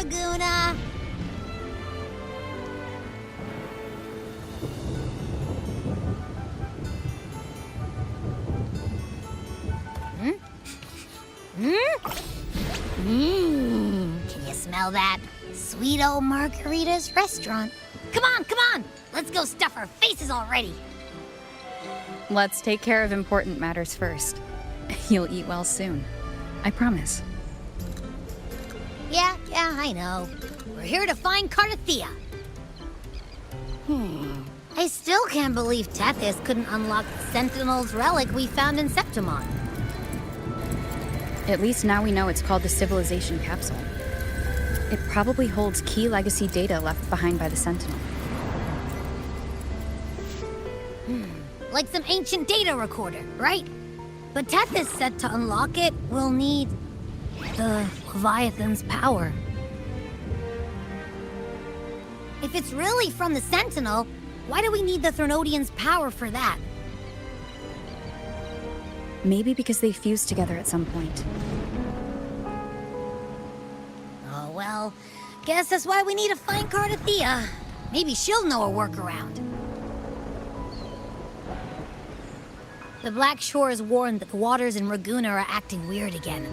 Laguna. Can you smell that? Sweet old Margarita's restaurant. Come on! Let's go stuff our faces already. Let's take care of important matters first. You'll eat well soon. I promise. Yeah, I know. We're here to find Cardathea. I still can't believe Tethys couldn't unlock the Sentinel's relic we found in Septimon. At least now we know it's called the Civilization Capsule. It probably holds key legacy data left behind by the Sentinel. Like some ancient data recorder, right? But Tethys said to unlock it, we'll need the Leviathan's power. If it's really from the Sentinel, why do we need the Threnodian's power for that? Maybe because they fused together at some point. Oh, well, guess that's why we need to find Cardathea. Maybe she'll know a workaround. The Black Shore is warned that the waters in Raguna are acting weird again.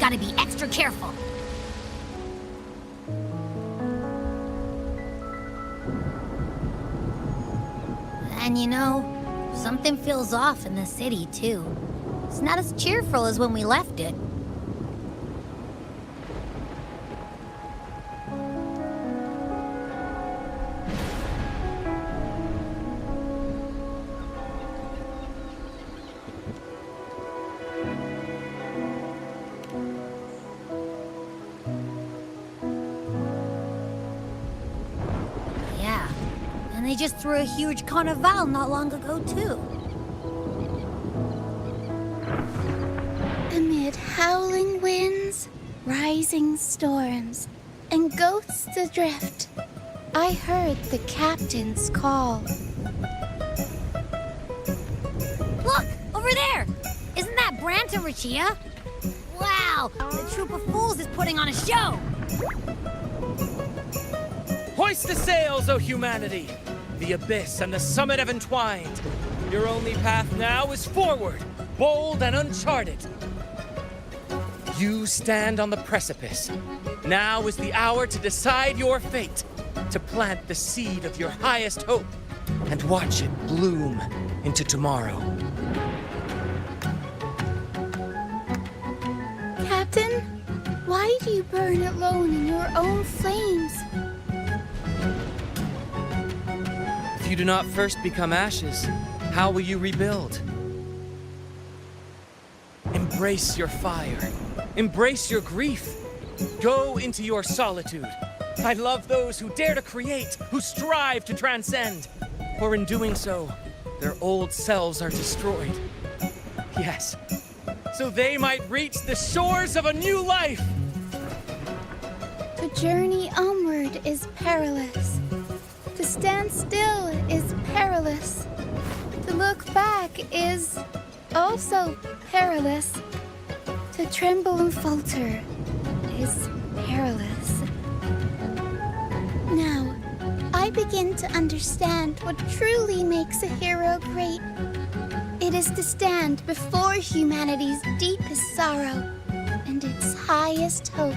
Gotta be extra careful. And you know, something feels off in the city, too. It's not as cheerful as when we left it. Yeah, and they just threw a huge carnival not long ago, too. Amid howling winds, rising storms, and ghosts adrift, I heard the captain's call. Look! Over there! Isn't that Brant and Rachia? Wow! The troop of fools is putting on a show! Hoist the sails, O humanity! The abyss and the summit have entwined. Your only path now is forward, bold and uncharted. You stand on the precipice. Now is the hour to decide your fate, to plant the seed of your highest hope, and watch it bloom into tomorrow. Captain, why do you burn alone in your own flames? If you do not first become ashes, how will you rebuild? Embrace your fire. Embrace your grief. Go into your solitude. I love those who dare to create, who strive to transcend. For in doing so, their old selves are destroyed. Yes, so they might reach the shores of a new life. The journey onward is perilous. To stand still is perilous. To look back is also perilous. To tremble and falter is perilous. Now, I begin to understand what truly makes a hero great. It is to stand before humanity's deepest sorrow and its highest hope.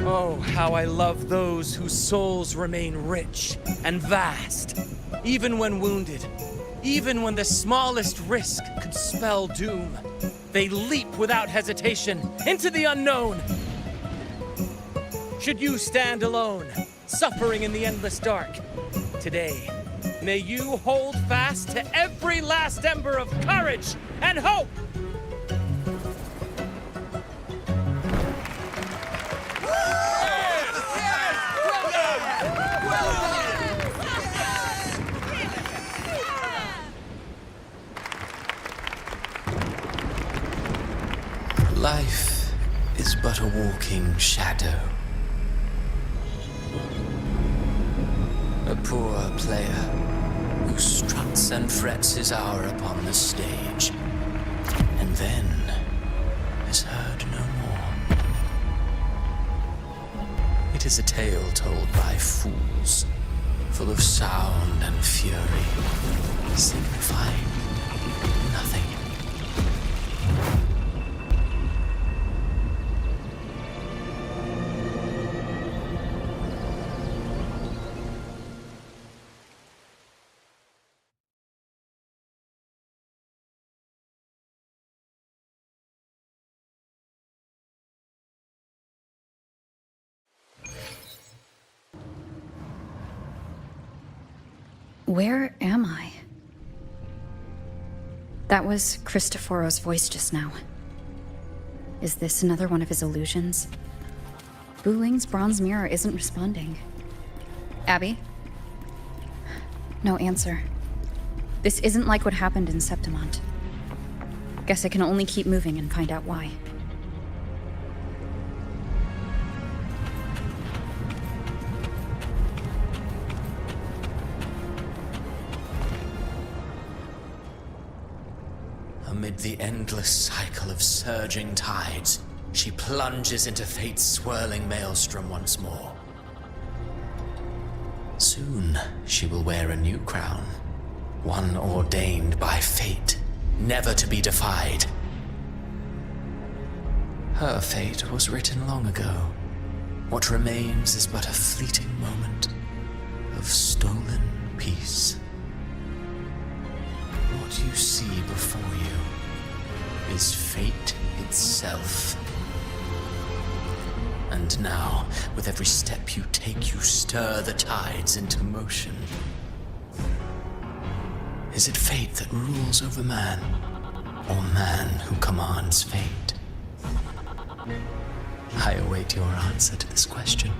Oh, how I love those whose souls remain rich and vast, even when wounded. Even when the smallest risk could spell doom, they leap without hesitation into the unknown. Should you stand alone, suffering in the endless dark, today, may you hold fast to every last ember of courage and hope. Life is but a walking shadow. A poor player who struts and frets his hour upon the stage, and then is heard no more. It is a tale told by fools, full of sound and fury, signifying nothing. Where am I? That was Cristoforo's voice just now. Is this another one of his illusions? Buling's bronze mirror isn't responding. Abby? No answer. This isn't like what happened in Septimont. Guess I can only keep moving and find out why. Amid the endless cycle of surging tides, she plunges into fate's swirling maelstrom once more. Soon, she will wear a new crown, one ordained by fate, never to be defied. Her fate was written long ago. What remains is but a fleeting moment of stolen peace. What you see before you is fate itself. And now, with every step you take, you stir the tides into motion. Is it fate that rules over man, or man who commands fate? I await your answer to this question.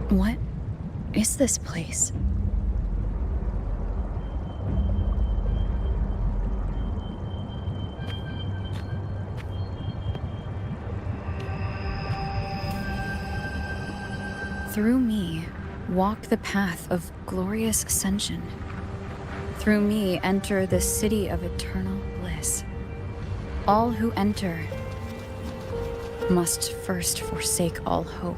What is this place? Through me, walk the path of glorious ascension. Through me, enter the city of eternal bliss. All who enter must first forsake all hope.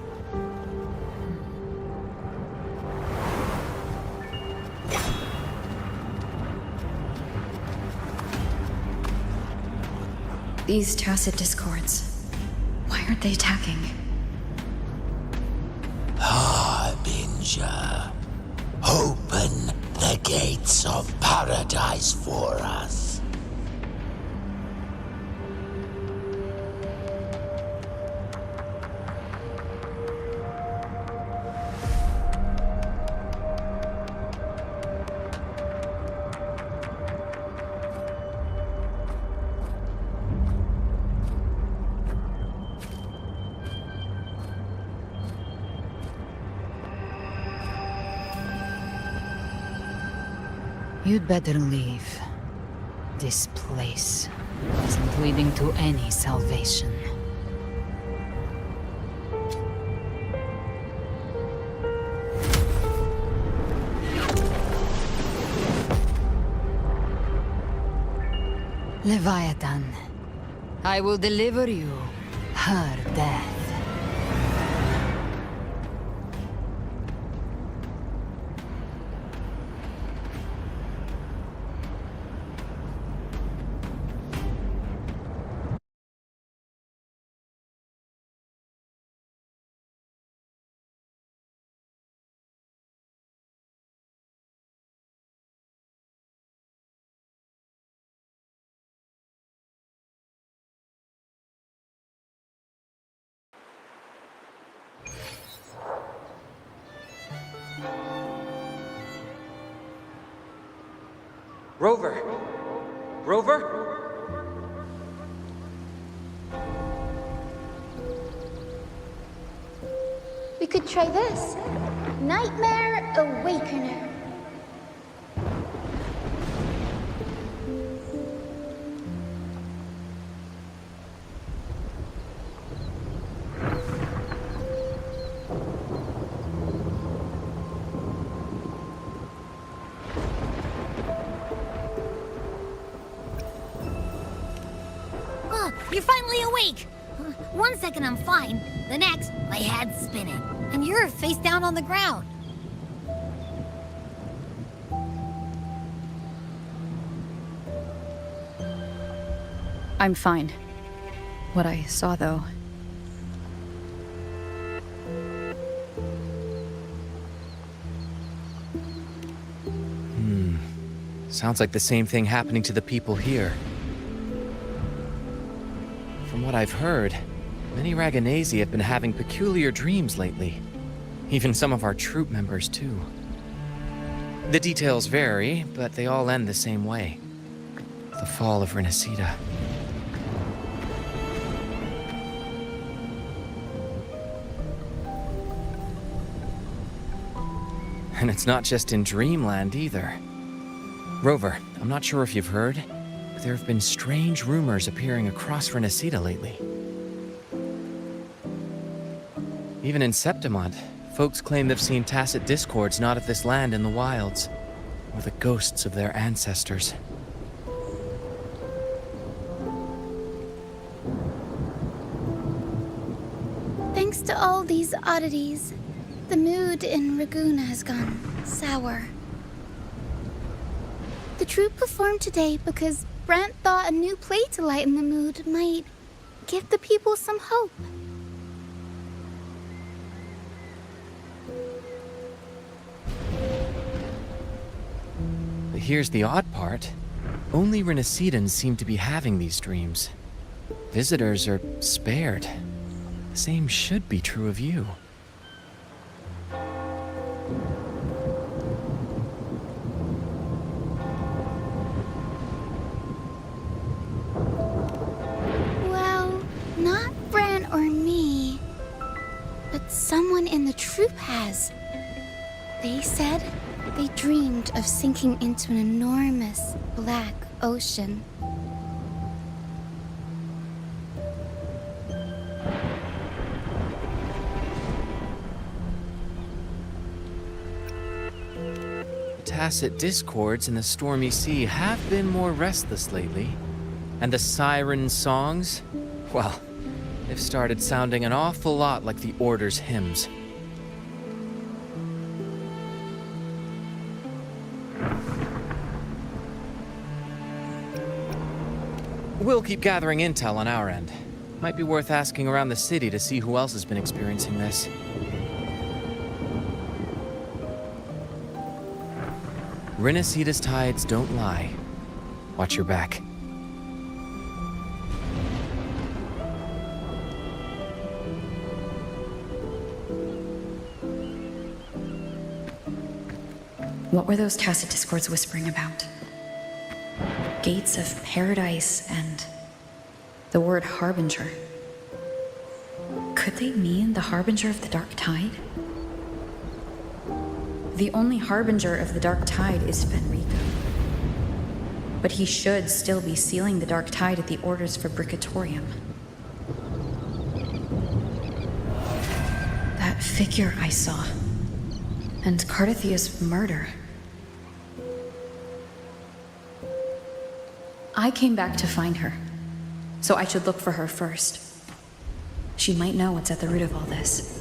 These tacit discords, why aren't they attacking? Harbinger, open the gates of paradise for us. You'd better leave. This place isn't leading to any salvation. Leviathan, I will deliver you her death. Rover! Rover? We could try this. Nightmare Awakener. Oh, you're finally awake! 1 second I'm fine, the next, my head's spinning, and you're face down on the ground. I'm fine. What I saw, though. Sounds like the same thing happening to the people here. From what I've heard, many Raganesi have been having peculiar dreams lately. Even some of our troop members, too. The details vary, but they all end the same way. The fall of Renacida. And it's not just in Dreamland, either. Rover, I'm not sure if you've heard, but there have been strange rumors appearing across Renacida lately. Even in Septimont, folks claim they've seen tacit discords not of this land in the wilds, or the ghosts of their ancestors. Thanks to all these oddities, the mood in Raguna has gone sour. The troupe performed today because Brent thought a new play to lighten the mood might give the people some hope. But here's the odd part. Only Renacidans seem to be having these dreams. Visitors are spared. The same should be true of you. Well, not Brent or me, but someone in the troupe has. They said they dreamed of sinking into an enormous black ocean. Tacit discords in the stormy sea have been more restless lately. And the siren songs, well, they've started sounding an awful lot like the Order's hymns. We'll keep gathering intel on our end. Might be worth asking around the city to see who else has been experiencing this. Renacida's tides don't lie. Watch your back. What were those tacit discords whispering about? Gates of paradise and the word harbinger. Could they mean the harbinger of the dark tide? The only harbinger of the dark tide is Fenrico. But he should still be sealing the dark tide at the Order's Fabricatorium. That figure I saw. And Cardathia's murder. I came back to find her, so I should look for her first. She might know what's at the root of all this.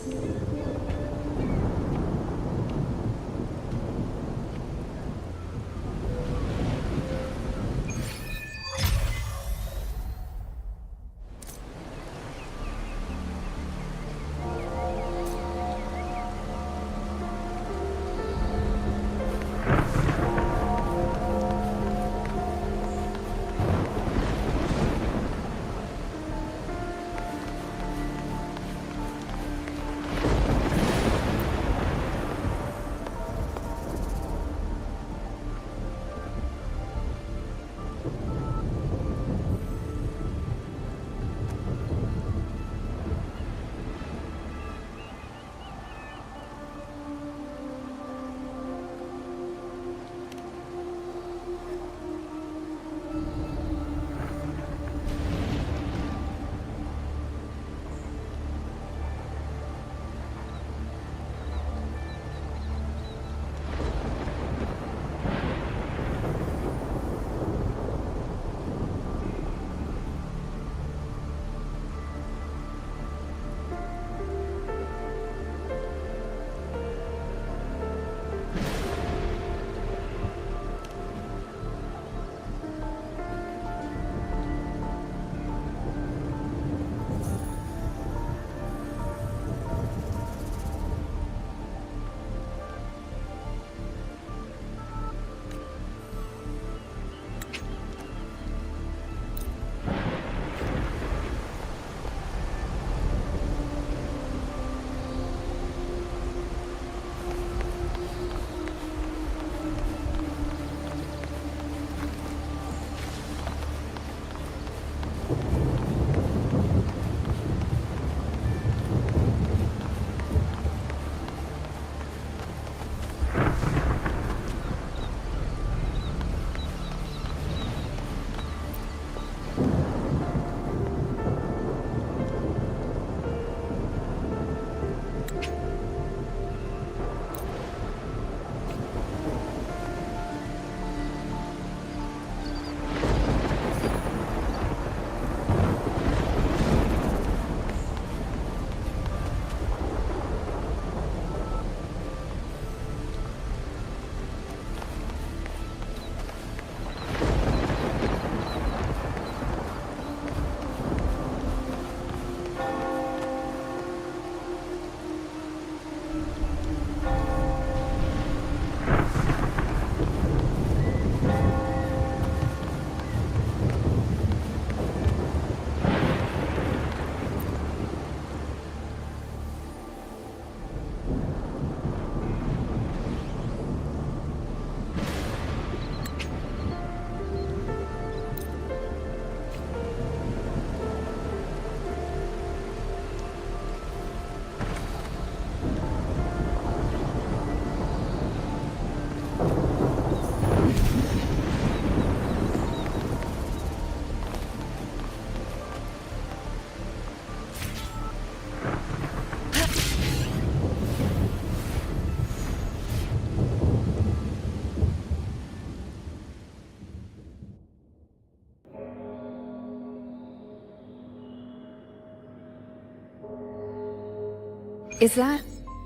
Is that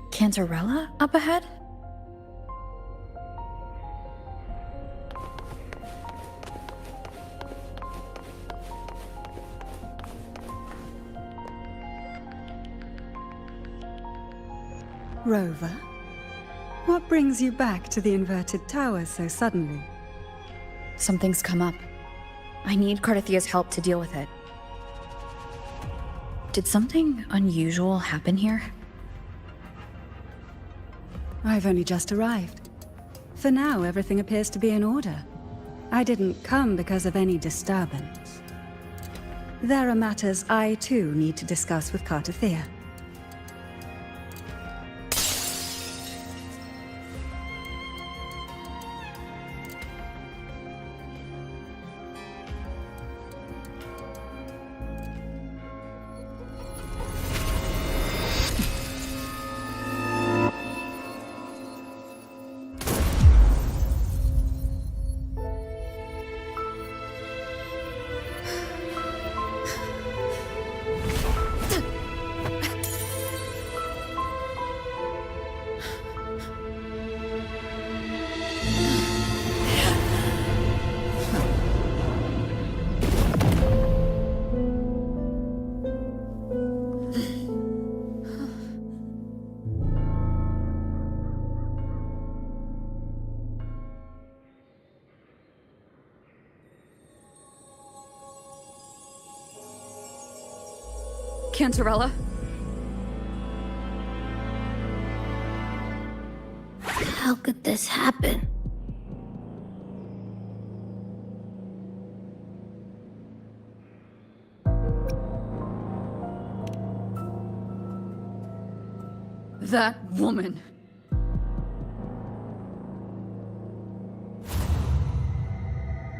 Cantarella up ahead? Rover, what brings you back to the inverted tower so suddenly? Something's come up. I need Cardathia's help to deal with it. Did something unusual happen here? I've only just arrived. For now, everything appears to be in order. I didn't come because of any disturbance. There are matters I, too, need to discuss with Cardathia. Cantarella? How could this happen? That woman.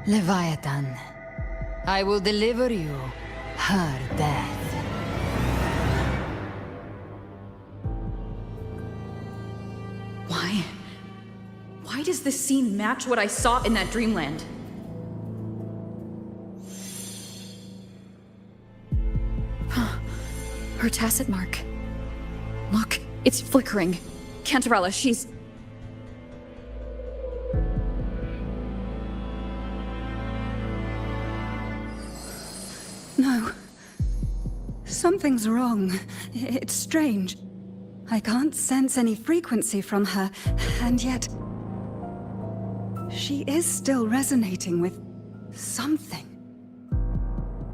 Leviathan, I will deliver you her death. Why does this scene match what I saw in that dreamland? Her tacit mark. Look, it's flickering. Cantarella, she's... No. Something's wrong. It's strange. I can't sense any frequency from her, and yet... she is still resonating with something.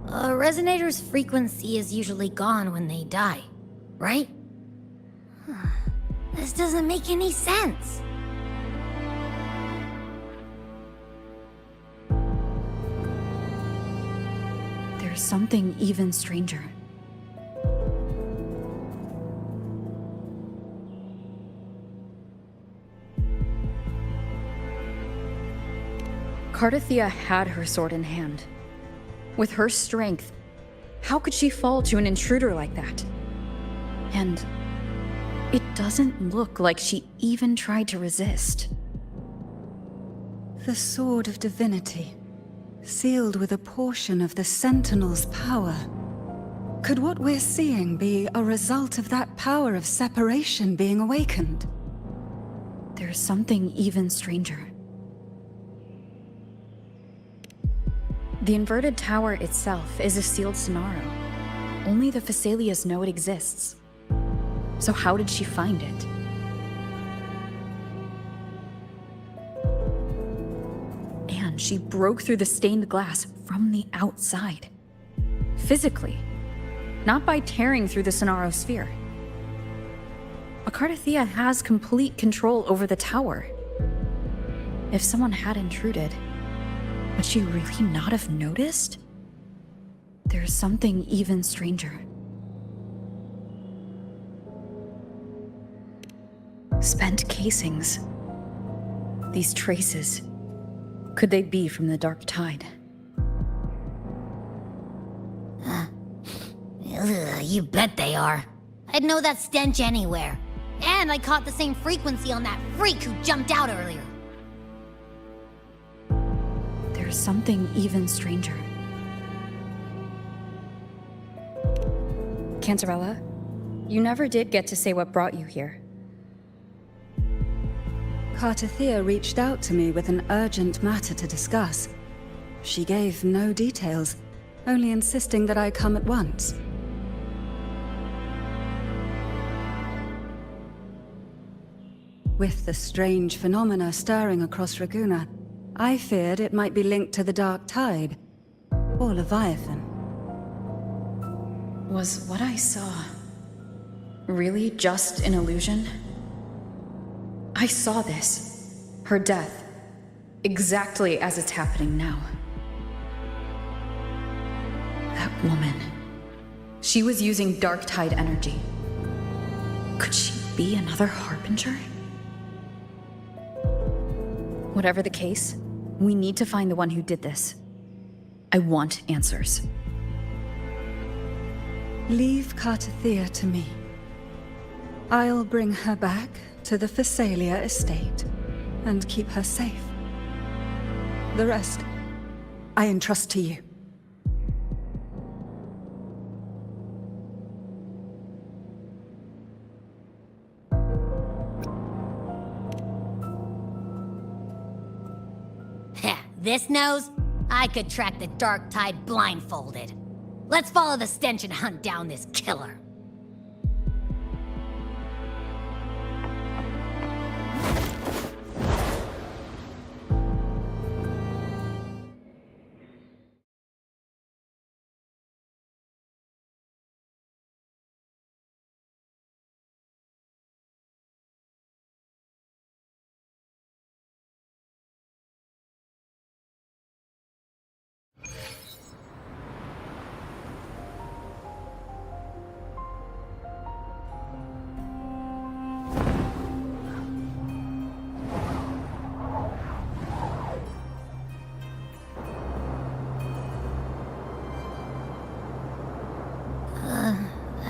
A resonator's frequency is usually gone when they die, right? This doesn't make any sense. There's something even stranger. Cardathia had her sword in hand. With her strength, how could she fall to an intruder like that? And it doesn't look like she even tried to resist. The Sword of Divinity, sealed with a portion of the Sentinel's power. Could what we're seeing be a result of that power of separation being awakened? There's something even stranger. The inverted tower itself is a sealed Sonaro. Only the Phasalias know it exists. So how did she find it? And she broke through the stained glass from the outside. Physically. Not by tearing through the Sonaro sphere. Cardathia has complete control over the tower. If someone had intruded, would she really not have noticed? There's something even stranger. Spent casings. These traces. Could they be from the Dark Tide? Ugh, you bet they are. I'd know that stench anywhere. And I caught the same frequency on that freak who jumped out earlier. There's something even stranger. Cantarella, You never did get to say what brought you here. Cartathea reached out to me with an urgent matter to discuss. She gave no details, only insisting that I come at once. With the strange phenomena stirring across Raguna, I feared it might be linked to the Dark Tide, or Leviathan. Was what I saw really just an illusion? I saw this, her death, exactly as it's happening now. That woman, she was using Dark Tide energy. Could she be another Harbinger? Whatever the case, we need to find the one who did this. I want answers. Leave Cartathea to me. I'll bring her back to the Phasalia estate and keep her safe. The rest, I entrust to you. Heh, this nose? I could track the Dark Tide blindfolded. Let's follow the stench and hunt down this killer.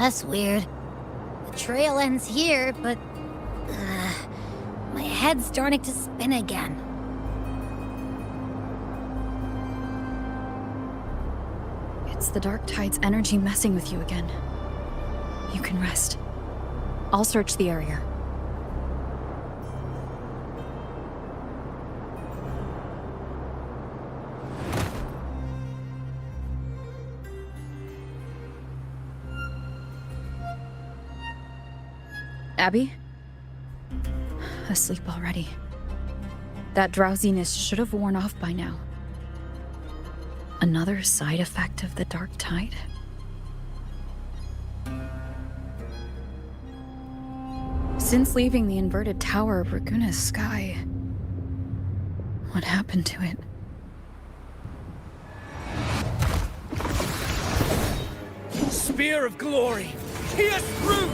That's weird. The trail ends here, but... my head's starting to spin again. It's the Dark Tide's energy messing with you again. You can rest. I'll search the area. Abby? Asleep already. That drowsiness should have worn off by now. Another side effect of the Dark Tide? Since leaving the inverted tower of Raguna's sky, what happened to it? Spear of glory! Pierce through!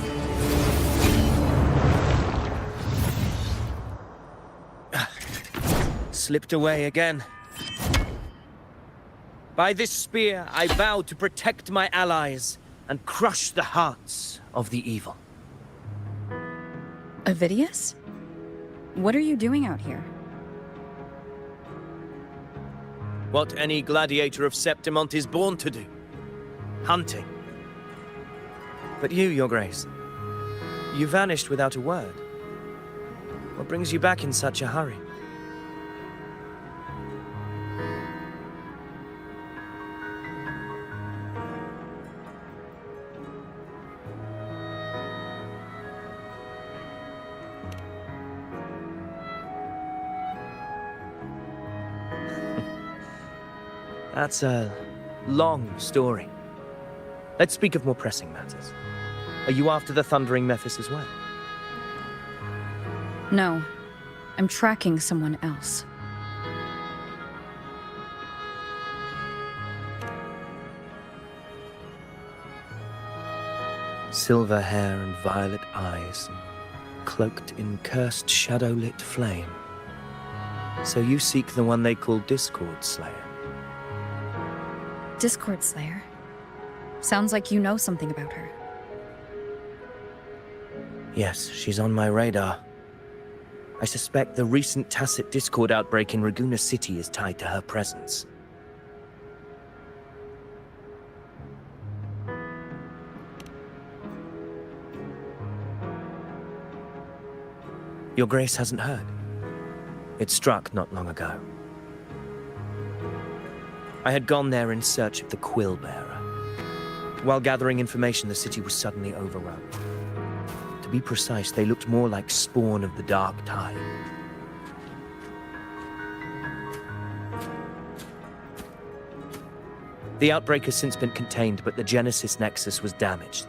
Slipped away again. By this spear, I vow to protect my allies and crush the hearts of the evil. Avidius? What are you doing out here? What any gladiator of Septimont is born to do. Hunting. But you, Your Grace, you vanished without a word. What brings you back in such a hurry? That's a long story. Let's speak of more pressing matters. Are you after the Thundering Mephis as well? No. I'm tracking someone else. Silver hair and violet eyes, cloaked in cursed shadow-lit flame. So you seek the one they call Discord Slayer. Discord Slayer? Sounds like you know something about her. Yes, she's on my radar. I suspect the recent tacit Discord outbreak in Raguna City is tied to her presence. Your Grace hasn't heard. It struck not long ago. I had gone there in search of the Quill Bearer. While gathering information, the city was suddenly overrun. To be precise, they looked more like spawn of the Dark Tide. The outbreak has since been contained, but the Genesis Nexus was damaged.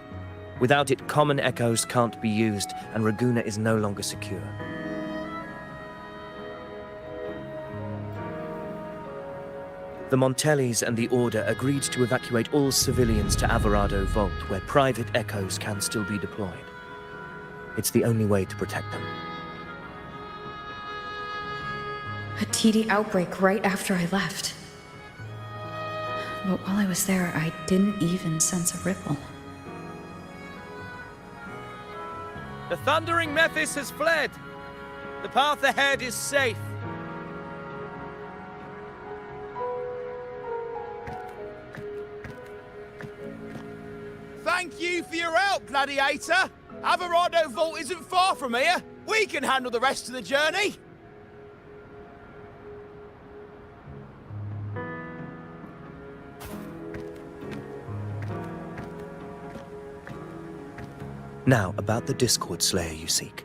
Without it, common echoes can't be used, and Raguna is no longer secure. The Montellis and the Order agreed to evacuate all civilians to Alvarado Vault, where private echoes can still be deployed. It's the only way to protect them. A TD outbreak right after I left. But while I was there, I didn't even sense a ripple. The thundering Mephis has fled. The path ahead is safe. Thank you for your help, Gladiator. Alvarado Vault isn't far from here. We can handle the rest of the journey. Now, about the Discord Slayer you seek.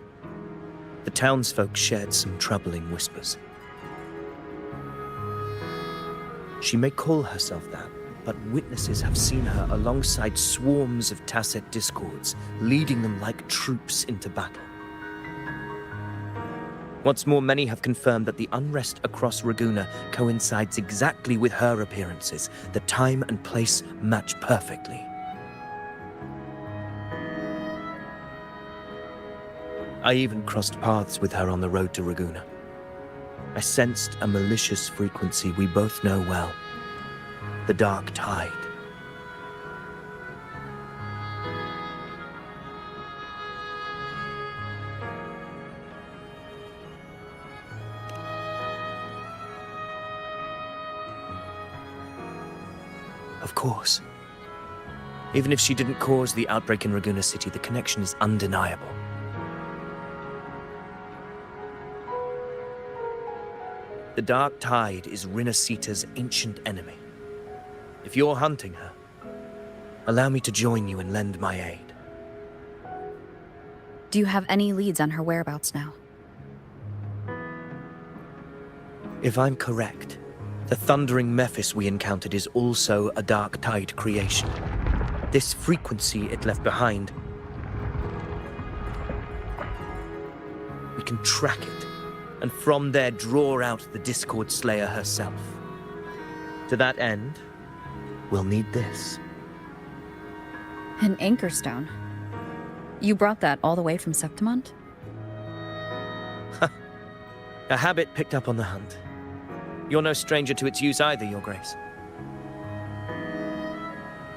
The townsfolk shared some troubling whispers. She may call herself that, but witnesses have seen her alongside swarms of Tacet Discords, leading them like troops into battle. What's more, many have confirmed that the unrest across Raguna coincides exactly with her appearances. The time and place match perfectly. I even crossed paths with her on the road to Raguna. I sensed a malicious frequency we both know well. The Dark Tide. Of course. Even if she didn't cause the outbreak in Raguna City, the connection is undeniable. The Dark Tide is Rinasita's ancient enemy. If you're hunting her, allow me to join you and lend my aid. Do you have any leads on her whereabouts now? If I'm correct, the thundering Mephis we encountered is also a Dark Tide creation. This frequency it left behind, we can track it, and from there draw out the Discord Slayer herself. To that end, we'll need this. An anchor stone. You brought that all the way from Septimont? A habit picked up on the hunt. You're no stranger to its use either, Your Grace.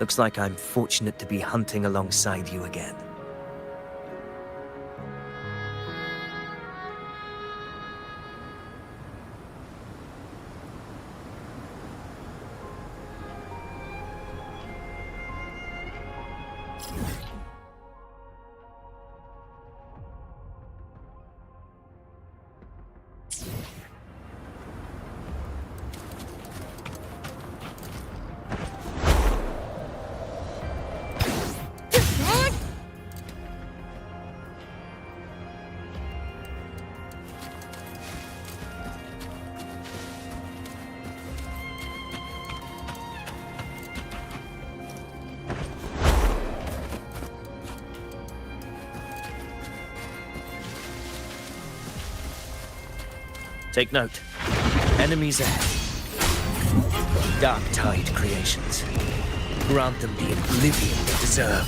Looks like I'm fortunate to be hunting alongside you again. Take note. Enemies ahead. Dark Tide creations. Grant them the oblivion they deserve.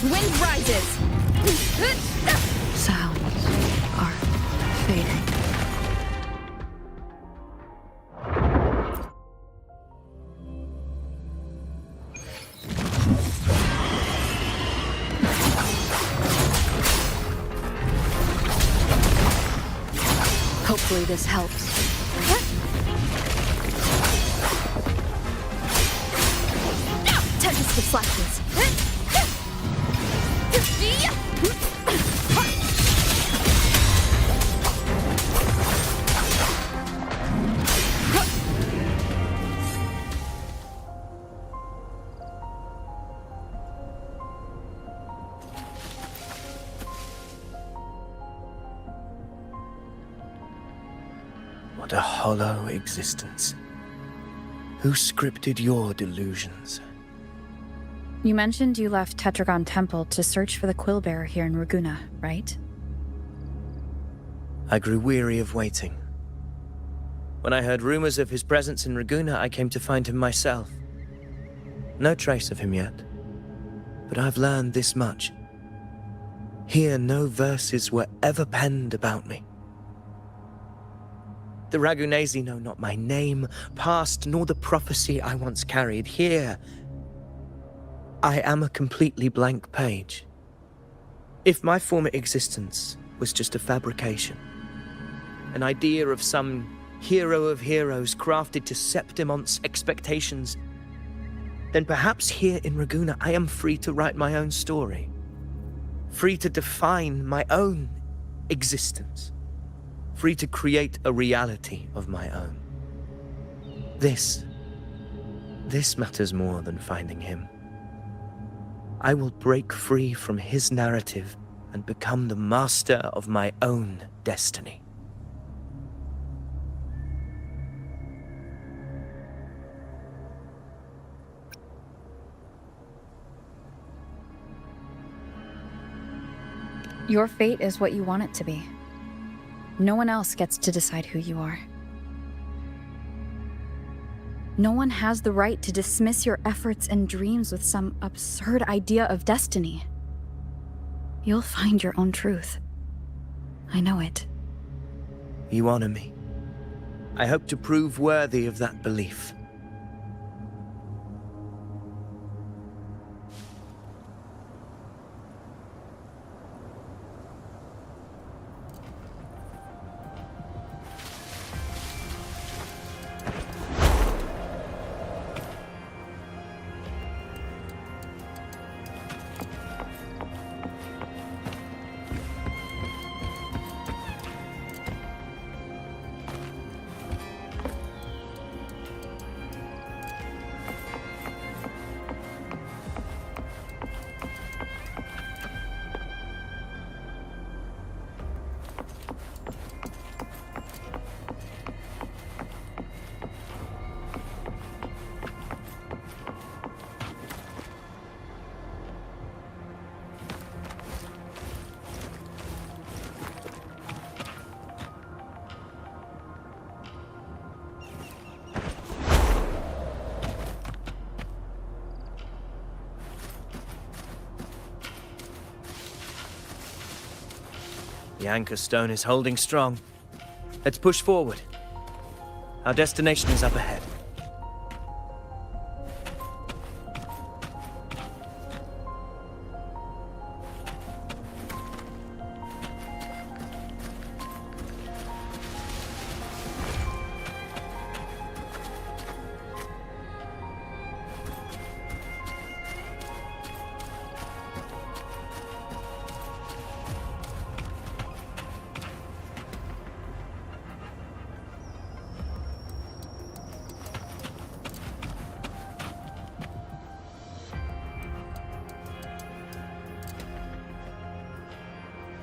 Wind rises! Sounds are fading. Hopefully this helps. Tempest of slashes. What a hollow existence. Who scripted your delusions? You mentioned you left Tetragon Temple to search for the Quillbearer here in Raguna, right? I grew weary of waiting. When I heard rumors of his presence in Raguna, I came to find him myself. No trace of him yet, but I've learned this much. Here, no verses were ever penned about me. The Ragunesi know not my name, past, nor the prophecy I once carried. Here, I am a completely blank page. If my former existence was just a fabrication, an idea of some hero of heroes crafted to Septimon's expectations, then perhaps here in Raguna I am free to write my own story. Free to define my own existence. Free to create a reality of my own. This matters more than finding him. I will break free from his narrative and become the master of my own destiny. Your fate is what you want it to be. No one else gets to decide who you are. No one has the right to dismiss your efforts and dreams with some absurd idea of destiny. You'll find your own truth. I know it. You honor me. I hope to prove worthy of that belief. The anchor stone is holding strong. Let's push forward. Our destination is up ahead.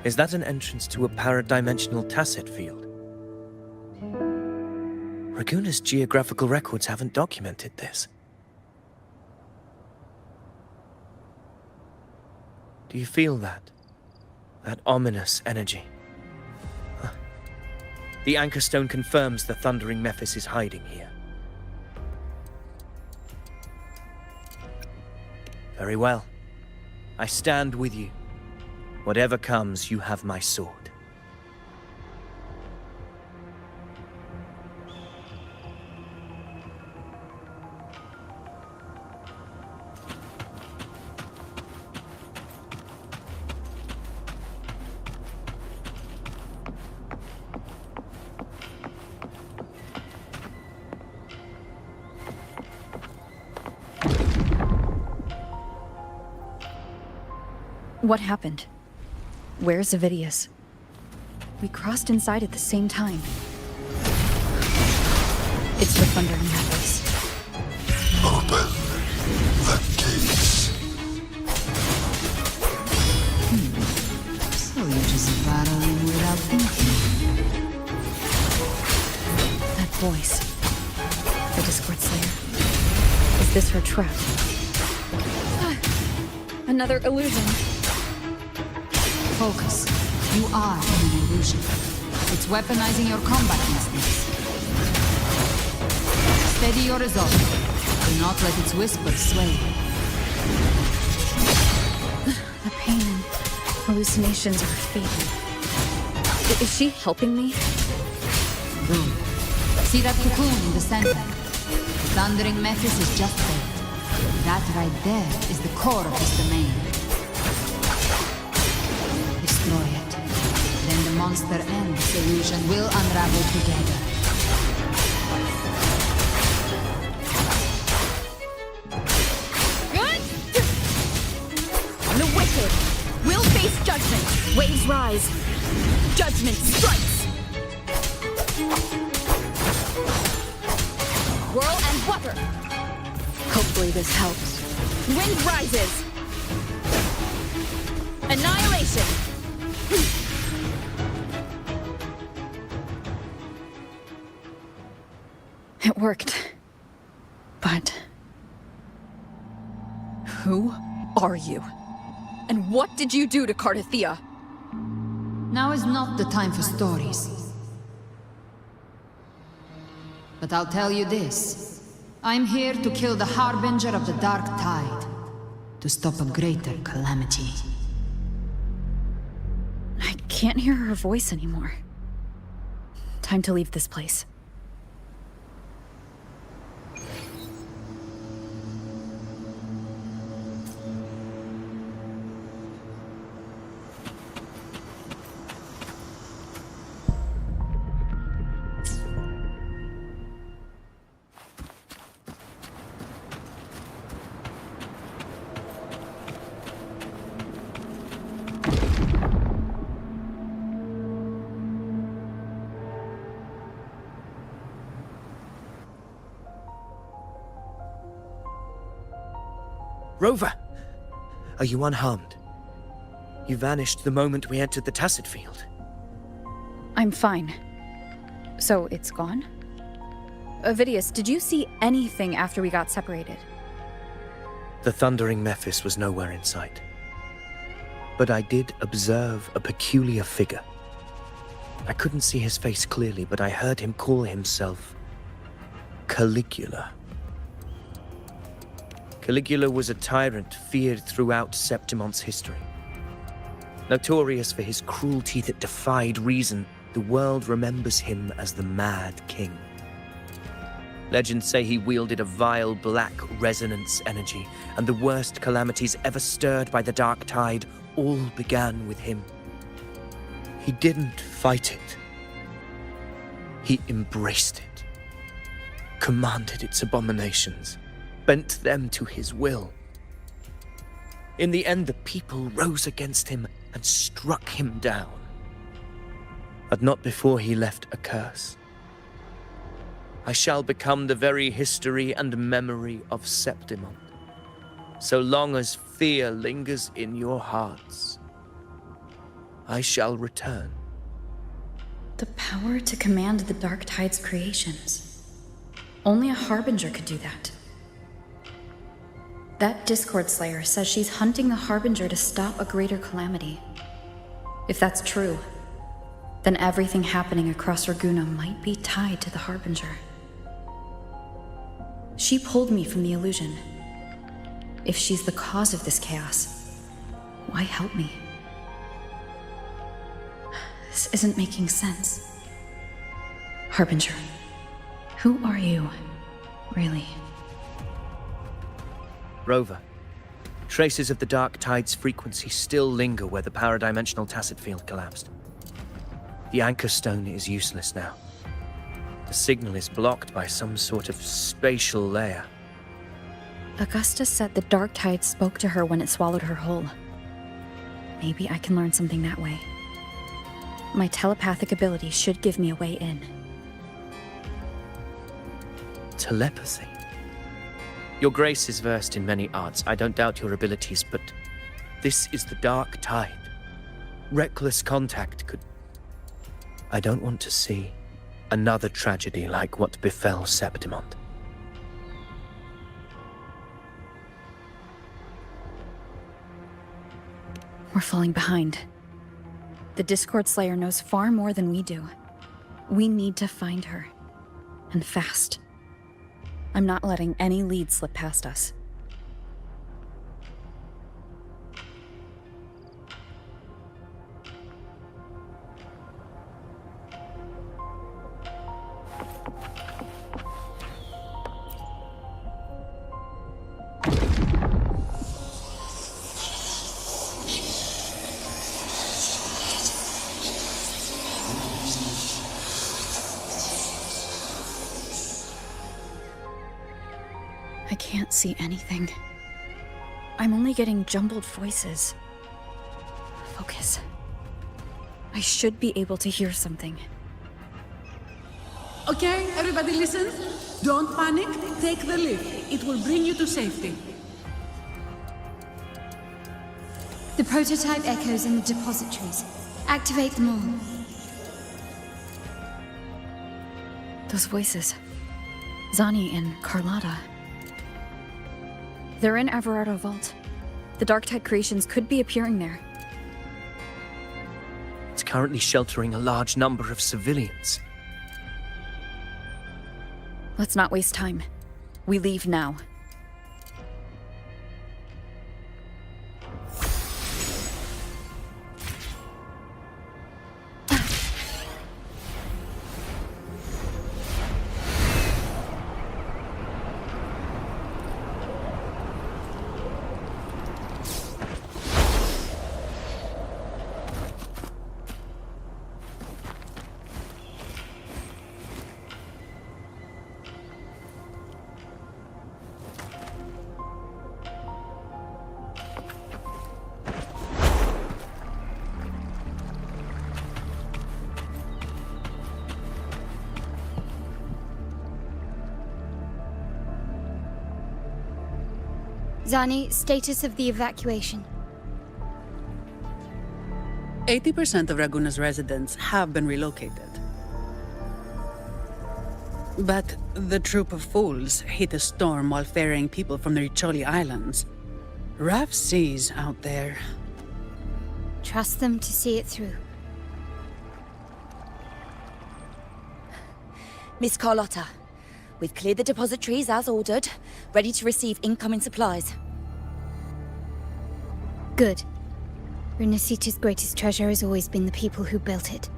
Is that an entrance to a paradimensional tacit field? Raguna's geographical records haven't documented this. Do you feel that? That ominous energy? The anchor stone confirms the thundering Mephis is hiding here. Very well. I stand with you. Whatever comes, you have my sword. What happened? Where's Avidius? We crossed inside at the same time. It's the thundering Mephis. Open the gates. So you're just battling without thinking. voice. The Discord Slayer. Is this her trap? Another illusion. Focus. You are in an illusion. It's weaponizing your combat instincts. Steady your resolve. Do not let its whispers sway you. The pain and hallucinations are fading. Is she helping me? Good. See that cocoon in the center? The thundering Mephis is just there. That right there is the core of his domain. Destroy it. Then the monster and this illusion will unravel together. The wicked will face judgment. Waves rise. Judgment strikes. Whirl and water. Hopefully this helps. Wind rises. Annihilation. It worked. But... Who are you? And what did you do to Cardathea? Now is not the time for stories. But I'll tell you this. I'm here to kill the Harbinger of the Dark Tide. To stop a greater calamity. I can't hear her voice anymore. Time to leave this place. Rover! Are you unharmed? You vanished the moment we entered the Tacit Field. I'm fine. So it's gone? Vidius, did you see anything after we got separated? The thundering Mephis was nowhere in sight. But I did observe a peculiar figure. I couldn't see his face clearly, but I heard him call himself Caligula. Caligula was a tyrant feared throughout Septimon's history. Notorious for his cruelty that defied reason, the world remembers him as the Mad King. Legends say he wielded a vile black resonance energy, and the worst calamities ever stirred by the Dark Tide all began with him. He didn't fight it. He embraced it, commanded its abominations, bent them to his will. In the end, the people rose against him and struck him down. But not before he left a curse. I shall become the very history and memory of Septimon, so long as fear lingers in your hearts. I shall return. The power to command the Dark Tide's creations. Only a Harbinger could do that. That Discord Slayer says she's hunting the Harbinger to stop a greater calamity. If that's true, then everything happening across Raguna might be tied to the Harbinger. She pulled me from the illusion. If she's the cause of this chaos, why help me? This isn't making sense. Harbinger, who are you, really? Rover, traces of the Dark Tide's frequency still linger where the paradimensional Tacit Field collapsed. The Anchor Stone is useless now. The signal is blocked by some sort of spatial layer. Augusta said the Dark Tide spoke to her when it swallowed her whole. Maybe I can learn something that way. My telepathic ability should give me a way in. Telepathy? Your Grace is versed in many arts. I don't doubt your abilities, but this is the Dark Tide. Reckless contact could... I don't want to see Another tragedy like what befell Septimont. We're falling behind. The Discord Slayer knows far more than we do. We need to find her. And fast. I'm not letting any lead slip past us. I can't see anything. I'm only getting jumbled voices. Focus. I should be able to hear something. Okay, everybody listen. Don't panic. Take the lift. It will bring you to safety. The prototype echoes in the depositories. Activate them all. Those voices. Zani and Carlotta. They're in Everardo Vault. The Darktide creations could be appearing there. It's currently sheltering a large number of civilians. Let's not waste time. We leave now. Zani, status of the evacuation. 80% of Raguna's residents have been relocated. But the troop of fools hit a storm while ferrying people from the Riccioli Islands. Rough seas out there. Trust them to see it through. Miss Carlotta, we've cleared the depositories as ordered, ready to receive incoming supplies. Good. Renacita's greatest treasure has always been the people who built it.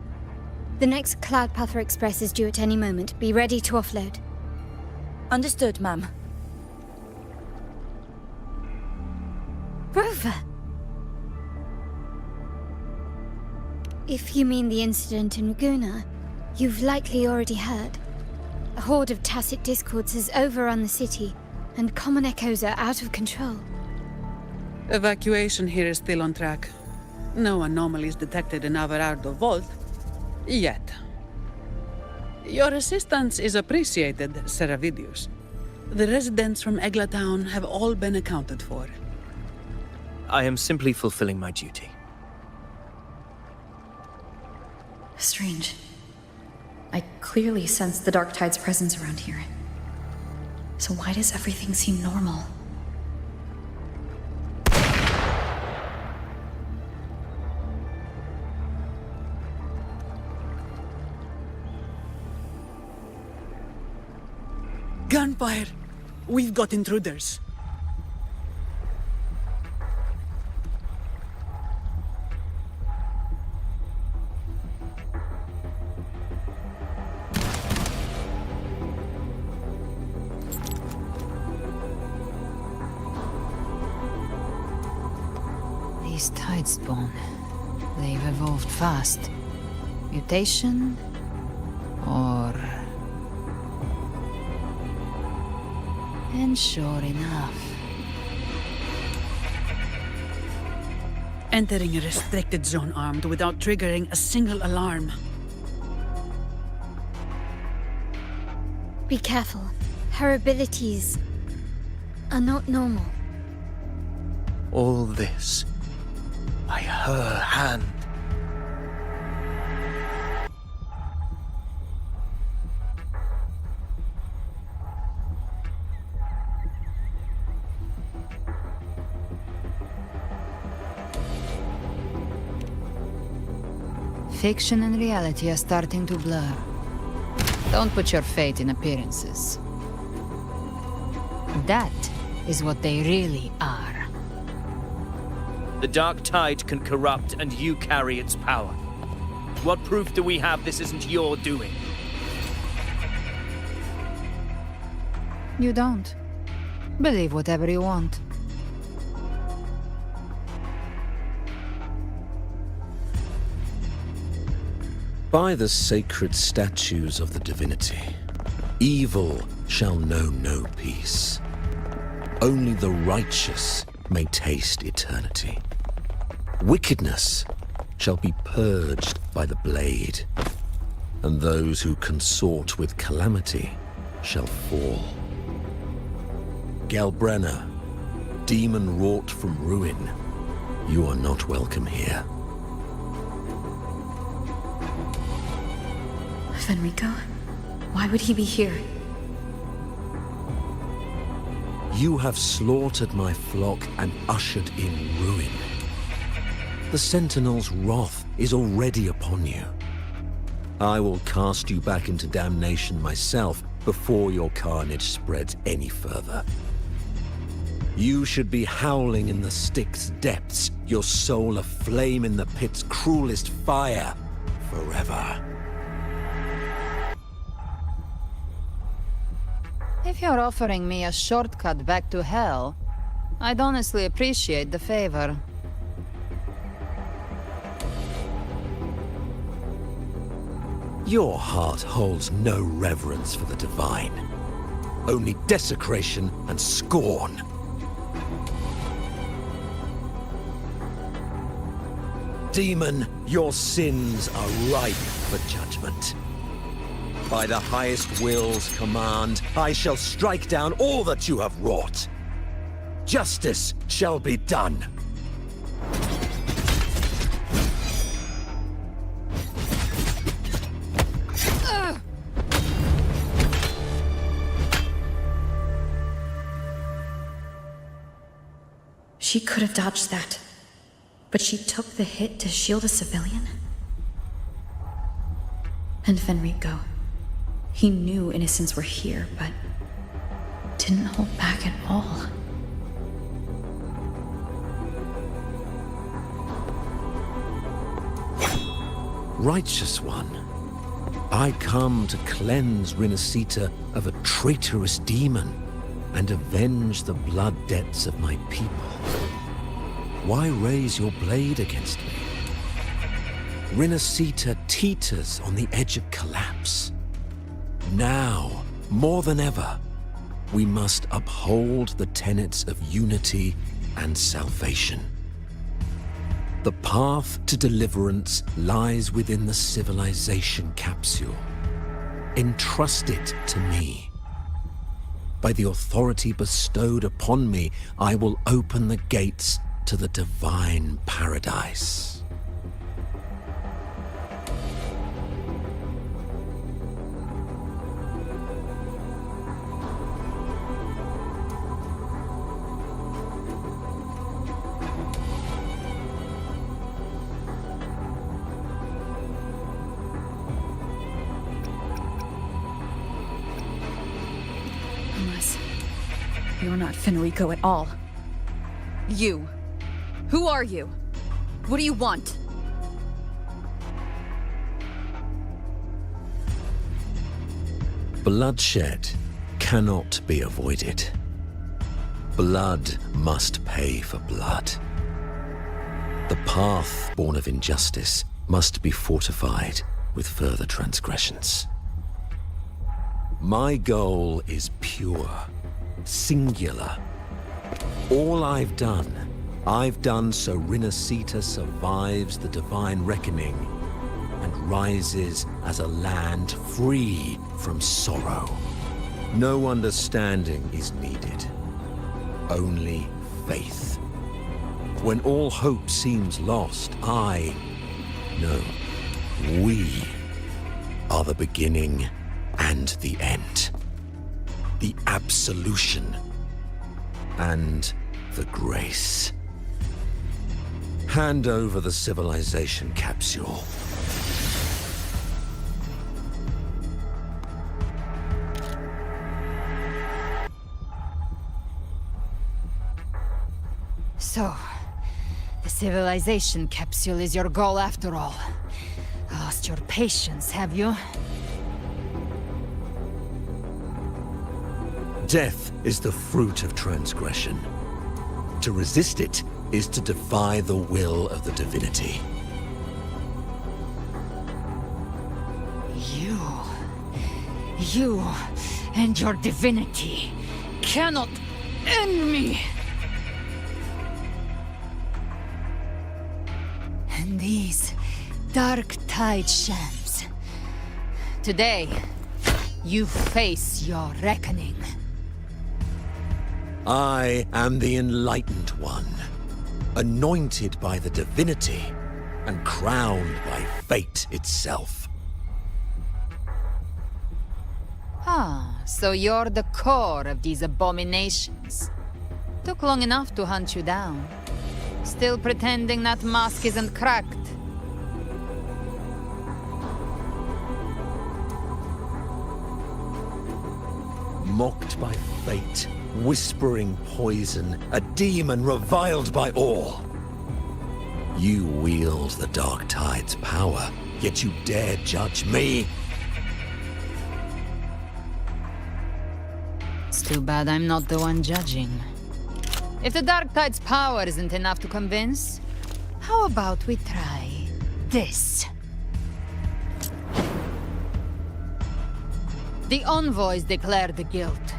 The next Cloudpather Express is due at any moment. Be ready to offload. Understood, ma'am. Rover! If you mean the incident in Raguna, you've likely already heard. A horde of tacit discords has overrun the city, and common echoes are out of control. Evacuation here is still on track. No anomalies detected in Everardo Vault. Yet. Your assistance is appreciated, Seravidius. The residents from Eglatown have all been accounted for. I am simply fulfilling my duty. Strange. I clearly sense the Darktide's presence around here. So why does everything seem normal? Gunfire! We've got intruders. These Tidespawn, they've evolved fast. Mutation? Or... And sure enough... Entering a restricted zone armed without triggering a single alarm. Be careful. Her abilities are not normal. All this by her hand. Fiction and reality are starting to blur. Don't put your faith in appearances. That is what they really are. The dark tide can corrupt, and you carry its power. What proof do we have this isn't your doing? You don't. Believe whatever you want. By the sacred statues of the divinity, evil shall know no peace. Only the righteous may taste eternity. Wickedness shall be purged by the blade, and those who consort with calamity shall fall. Gelbrenna, demon wrought from ruin, you are not welcome here. Fenrico? Why would he be here? You have slaughtered my flock and ushered in ruin. The Sentinel's wrath is already upon you. I will cast you back into damnation myself before your carnage spreads any further. You should be howling in the Styx's depths, your soul aflame in the pit's cruelest fire, forever. If you're offering me a shortcut back to hell, I'd honestly appreciate the favor. Your heart holds no reverence for the divine, only desecration and scorn. Demon, your sins are ripe for judgment. By the highest will's command, I shall strike down all that you have wrought. Justice shall be done. She could have dodged that, but she took the hit to shield a civilian? And Fenrico, he knew innocents were here, but didn't hold back at all. Righteous One, I come to cleanse Rinascita of a traitorous demon and avenge the blood debts of my people. Why raise your blade against me? Rinascita teeters on the edge of collapse. Now, more than ever, we must uphold the tenets of unity and salvation. The path to deliverance lies within the civilization capsule. Entrust it to me. By the authority bestowed upon me, I will open the gates to the divine paradise. Unless you're not Fenrico at all. You. Who are you? What do you want? Bloodshed cannot be avoided. Blood must pay for blood. The path born of injustice must be fortified with further transgressions. My goal is pure, singular. All I've done so Rinascita survives the divine reckoning and rises as a land free from sorrow. No understanding is needed, only faith. When all hope seems lost, we are the beginning and the end. The absolution and the grace. Hand over the civilization capsule, So, the civilization capsule is your goal after all. Lost your patience, have you? Death is the fruit of transgression. To resist it is to defy the will of the divinity. You and your divinity cannot end me! And these dark tide shams. Today, you face your reckoning. I am the Enlightened One, anointed by the divinity and crowned by fate itself. Ah, so you're the core of these abominations. Took long enough to hunt you down. Still pretending that mask isn't cracked. Mocked by fate, whispering poison, a demon reviled by all. You wield the Dark Tide's power, yet you dare judge me? It's too bad I'm not the one judging. If the Dark Tide's power isn't enough to convince, how about we try this? The envoys declare the guilt,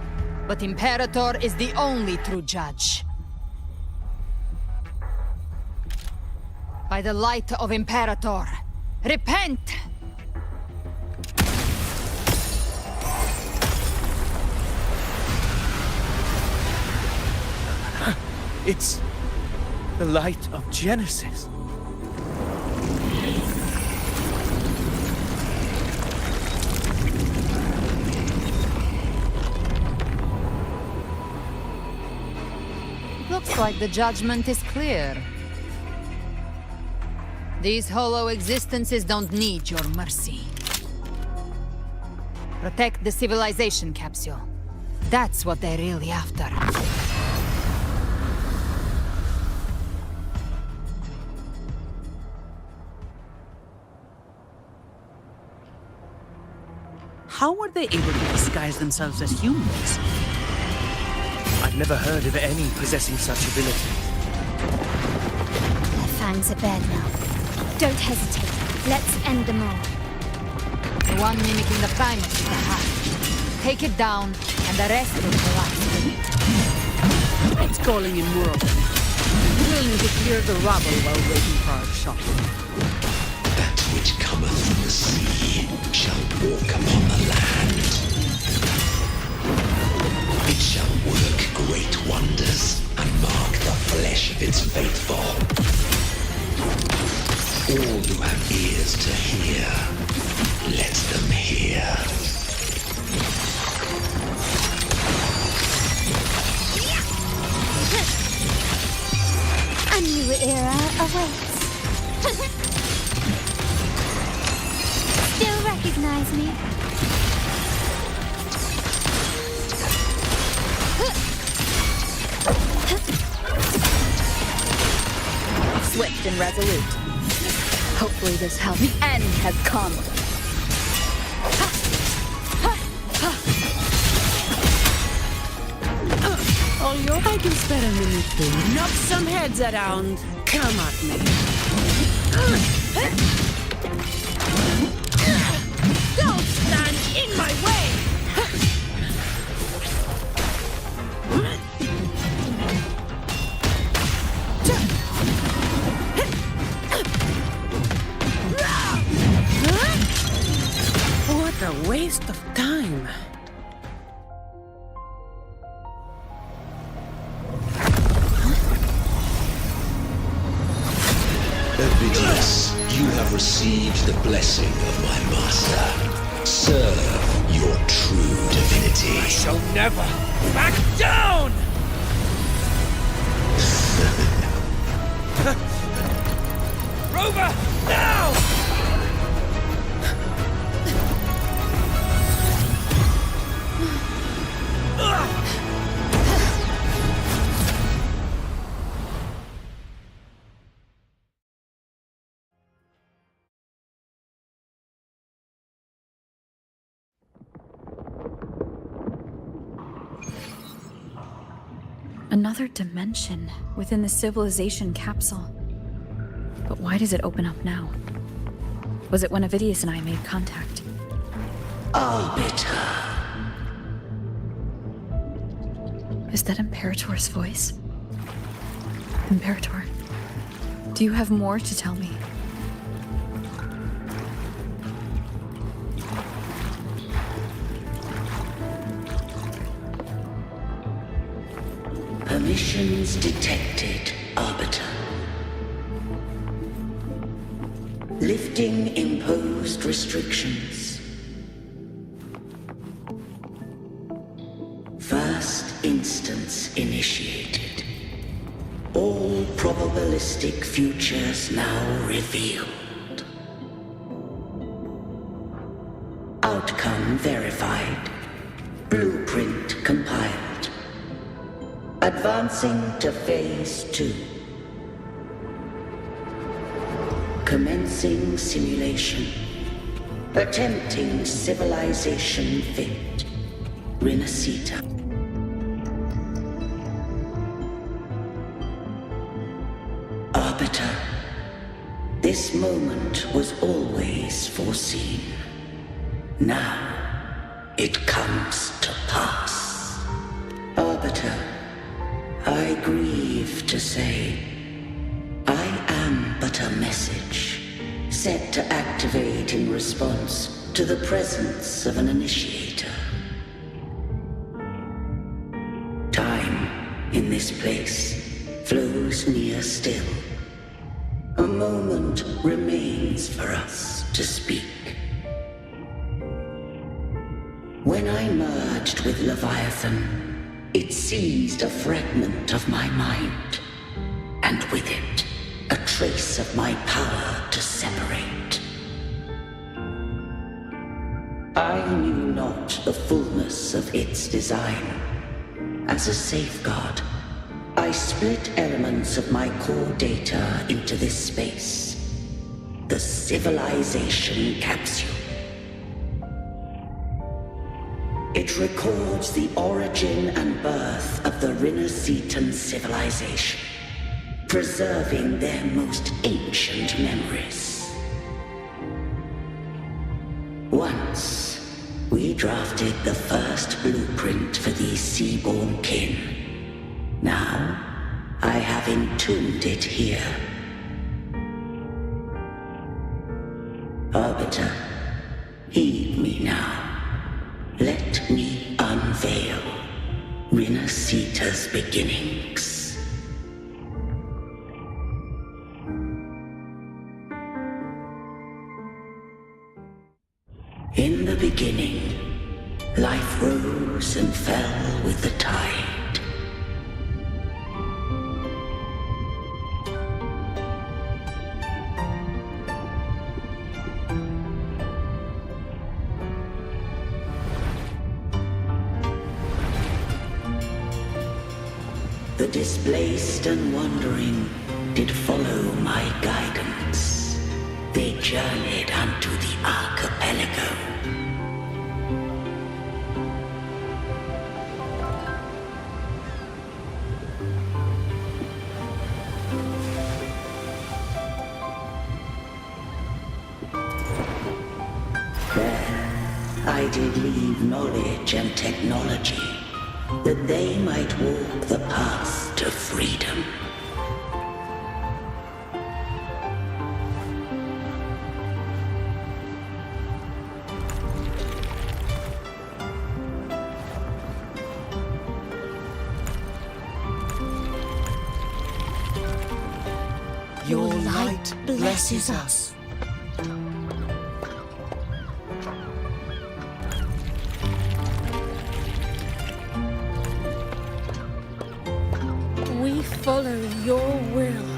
but Imperator is the only true judge. By the light of Imperator, repent! It's the light of Genesis. Looks like the judgment is clear. These hollow existences don't need your mercy. Protect the civilization capsule. That's what they're really after. How were they able to disguise themselves as humans? I've never heard of any possessing such abilities. Their fangs are bared now. Don't hesitate. Let's end them all. The one mimicking the primus is the heart. Take it down, and the rest will collapse. It's calling in more of them. We'll need to clear the rubble while waiting for our shot. That which cometh from the sea shall walk upon the land. It shall work great wonders and mark the flesh of its faithful. All who have ears to hear, let them hear. A new era awaits. Still recognize me? Swift and resolute. Hopefully this helps. The end has come. All your I can spare a minute to knock some heads around. Come at me. Don't stand in my way! What a waste of time. Ovidius, you have received the blessing of my master. Serve your true divinity. I shall never back down! Rover, now! Another dimension within the civilization capsule. But why does it open up now? Was it when Avidius and I made contact? Arbiter. Is that Imperator's voice? Imperator, do you have more to tell me? Permissions detected, Arbiter. Lifting imposed restrictions. First instance initiated. All probabilistic futures now revealed. Outcome verified. Blueprint compiled. Advancing to Phase 2. Commencing simulation. Attempting civilization fit. Renacita. Arbiter. This moment was always foreseen. Now, it comes to pass. Arbiter. I grieve to say, I am but a message, set to activate in response to the presence of an initiator. Time in this place flows near still. A moment remains for us to speak. When I merged with Leviathan, it seized a fragment of my mind, and with it, a trace of my power to separate. I knew not the fullness of its design. As a safeguard, I split elements of my core data into this space, the civilization capsule. It records the origin and birth of the Renacetan civilization, preserving their most ancient memories. Once, we drafted the first blueprint for these seaborn kin. Now, I have entombed it here. Arbiter, heed me now. Let me unveil Renacita's beginnings. In the beginning, life rose and fell with the tide. The displaced and wandering did follow my guidance. They journeyed unto the archipelago. There, I did leave knowledge and technology, that they might walk the path to freedom. Your light blesses us. We follow your will.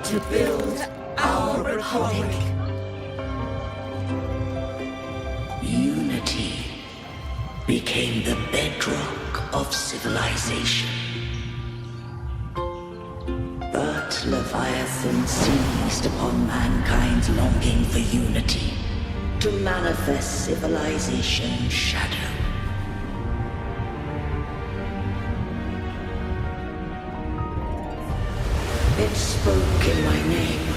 To build our republic. Unity became the bedrock of civilization. But Leviathan seized upon mankind's longing for unity to manifest civilization's shadow. It spoke in my name,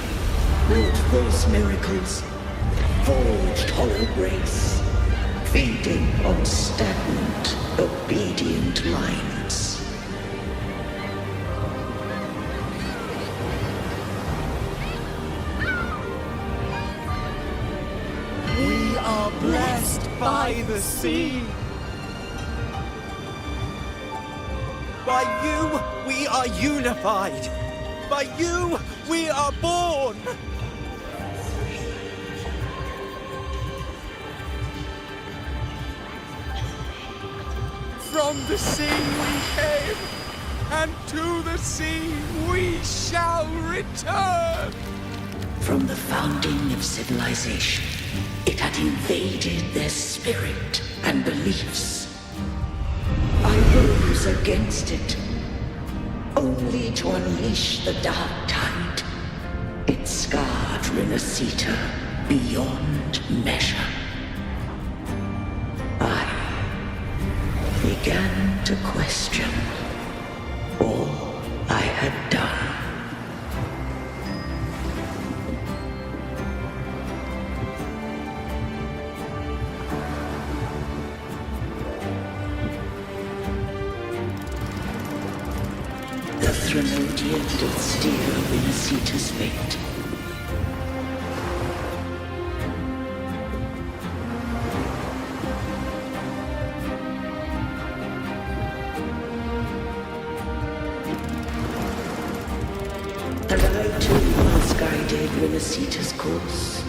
wrought false miracles, forged hollow grace, feeding on stagnant, obedient minds. We are blessed by the sea. By you, we are unified. By you, we are born. From the sea we came, and to the sea we shall return. From the founding of civilization, it had invaded their spirit and beliefs. I rose against it, only to unleash the dark tide. It scarred Renacita beyond measure. I began to question all I had done. The Threnodian did steer Renacita's fate. And I too once guided Renacita's course.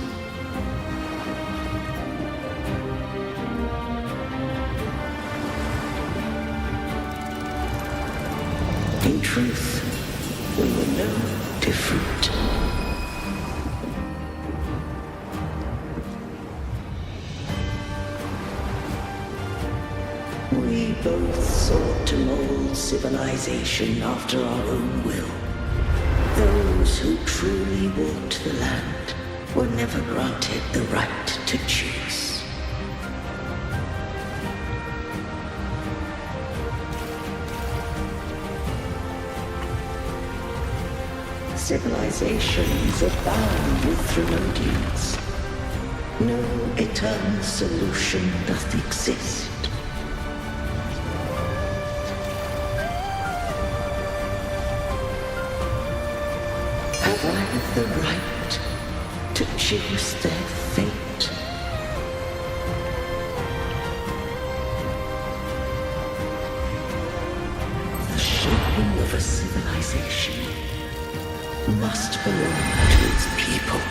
In truth, we were no different. We both sought to mold civilization after our own will. Those who truly walked the land were never granted the right to choose. Civilizations abound with Threnodians. No eternal solution doth exist. Have I the right to choose their fate? The shaping of a civilization must belong to its people.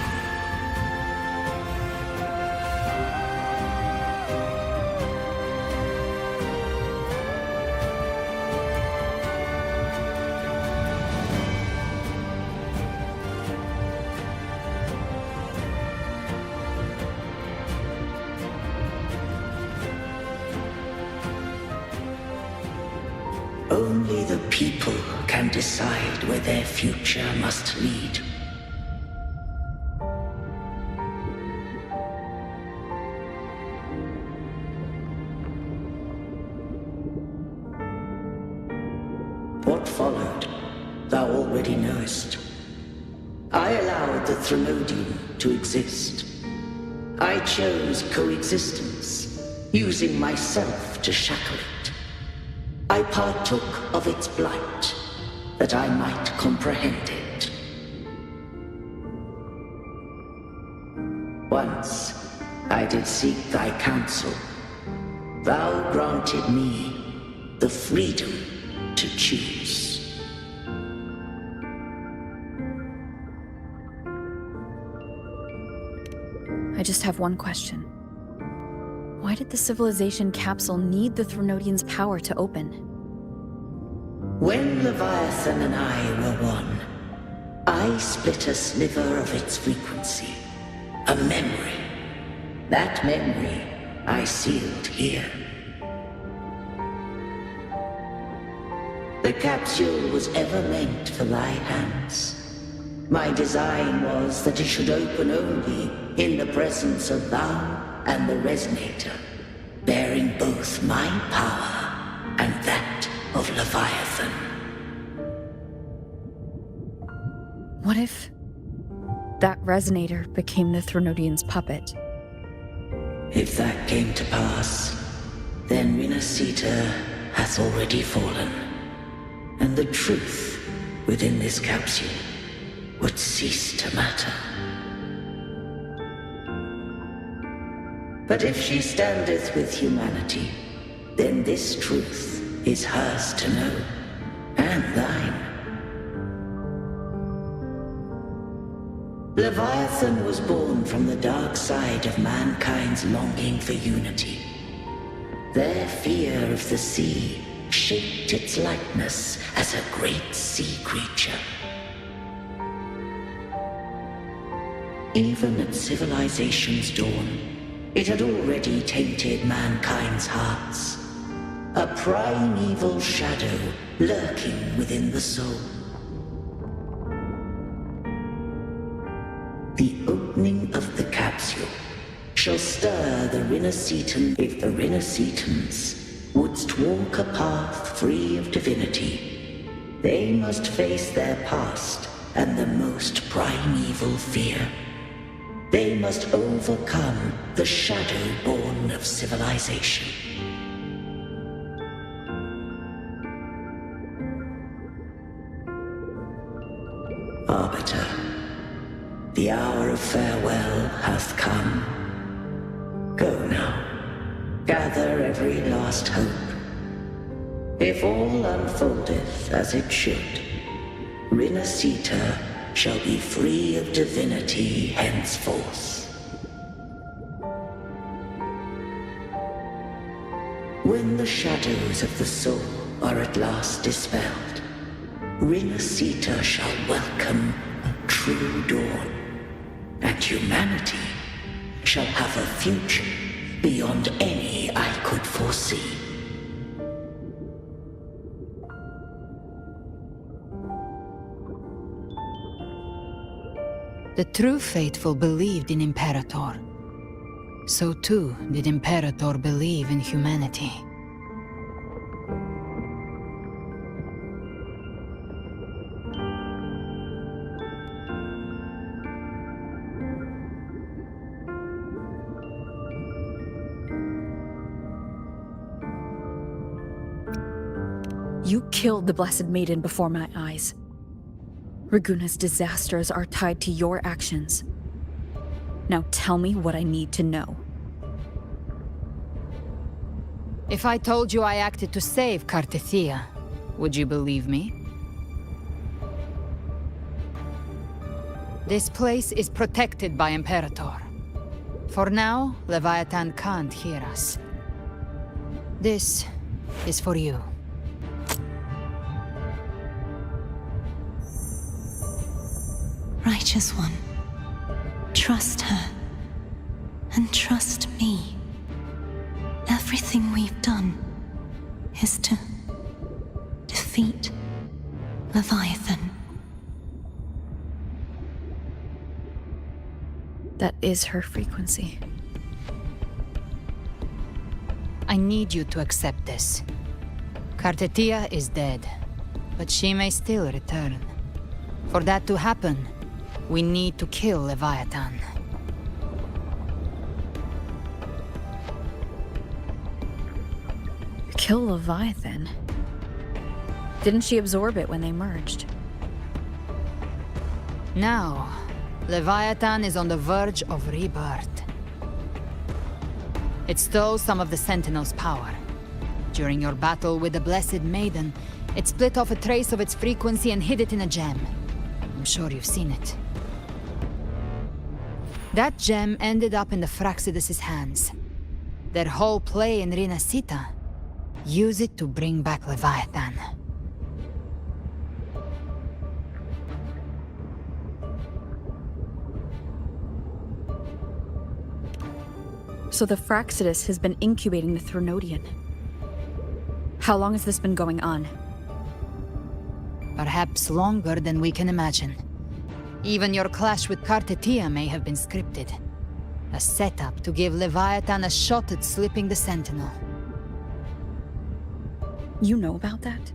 Only the people can decide where their future must lead. What followed, thou already knowest. I allowed the Threnodian to exist. I chose coexistence, using myself to shackle it. I partook of its blight, that I might comprehend it. Once I did seek thy counsel. Thou granted me the freedom to choose. I just have one question. Why did the civilization capsule need the Threnodian's power to open? When Leviathan and I were one, I split a sliver of its frequency. A memory. That memory I sealed here. The capsule was ever meant for thy hands. My design was that it should open only in the presence of thou and the resonator, bearing both my power and that of Leviathan. What if that resonator became the Threnodian's puppet? If that came to pass, then Rinasita hath already fallen, and the truth within this capsule would cease to matter. But if she standeth with humanity, then this truth is hers to know, and thine. Leviathan was born from the dark side of mankind's longing for unity. Their fear of the sea shaped its likeness as a great sea creature. Even at civilization's dawn, it had already tainted mankind's hearts. A primeval shadow lurking within the soul. The opening of the capsule shall stir the Rinascitan. If the Rinascitans wouldst walk a path free of divinity, they must face their past and the most primeval fear. They must overcome the shadow born of civilization. Arbiter, the hour of farewell hath come. Go now, gather every last hope. If all unfoldeth as it should, Rinascita shall be free of divinity henceforth. When the shadows of the soul are at last dispelled, Rinascita shall welcome a true dawn, and humanity shall have a future beyond any I could foresee. The true faithful believed in Imperator. So too did Imperator believe in humanity. You killed the Blessed Maiden before my eyes. Raguna's disasters are tied to your actions. Now tell me what I need to know. If I told you I acted to save Cartethia, would you believe me? This place is protected by Imperator. For now, Leviathan can't hear us. This is for you. Righteous One, trust her, and trust me. Everything we've done is to defeat Leviathan. That is her frequency. I need you to accept this. Cartethia is dead, but she may still return. For that to happen, we need to kill Leviathan. Kill Leviathan? Didn't she absorb it when they merged? Now, Leviathan is on the verge of rebirth. It stole some of the Sentinel's power. During your battle with the Blessed Maiden, it split off a trace of its frequency and hid it in a gem. I'm sure you've seen it. That gem ended up in the Fraxidus' hands. Their whole play in Rinascita, use it to bring back Leviathan. So the Fraxidus has been incubating the Threnodian. How long has this been going on? Perhaps longer than we can imagine. Even your clash with Cartetia may have been scripted. A setup to give Leviathan a shot at slipping the Sentinel. You know about that?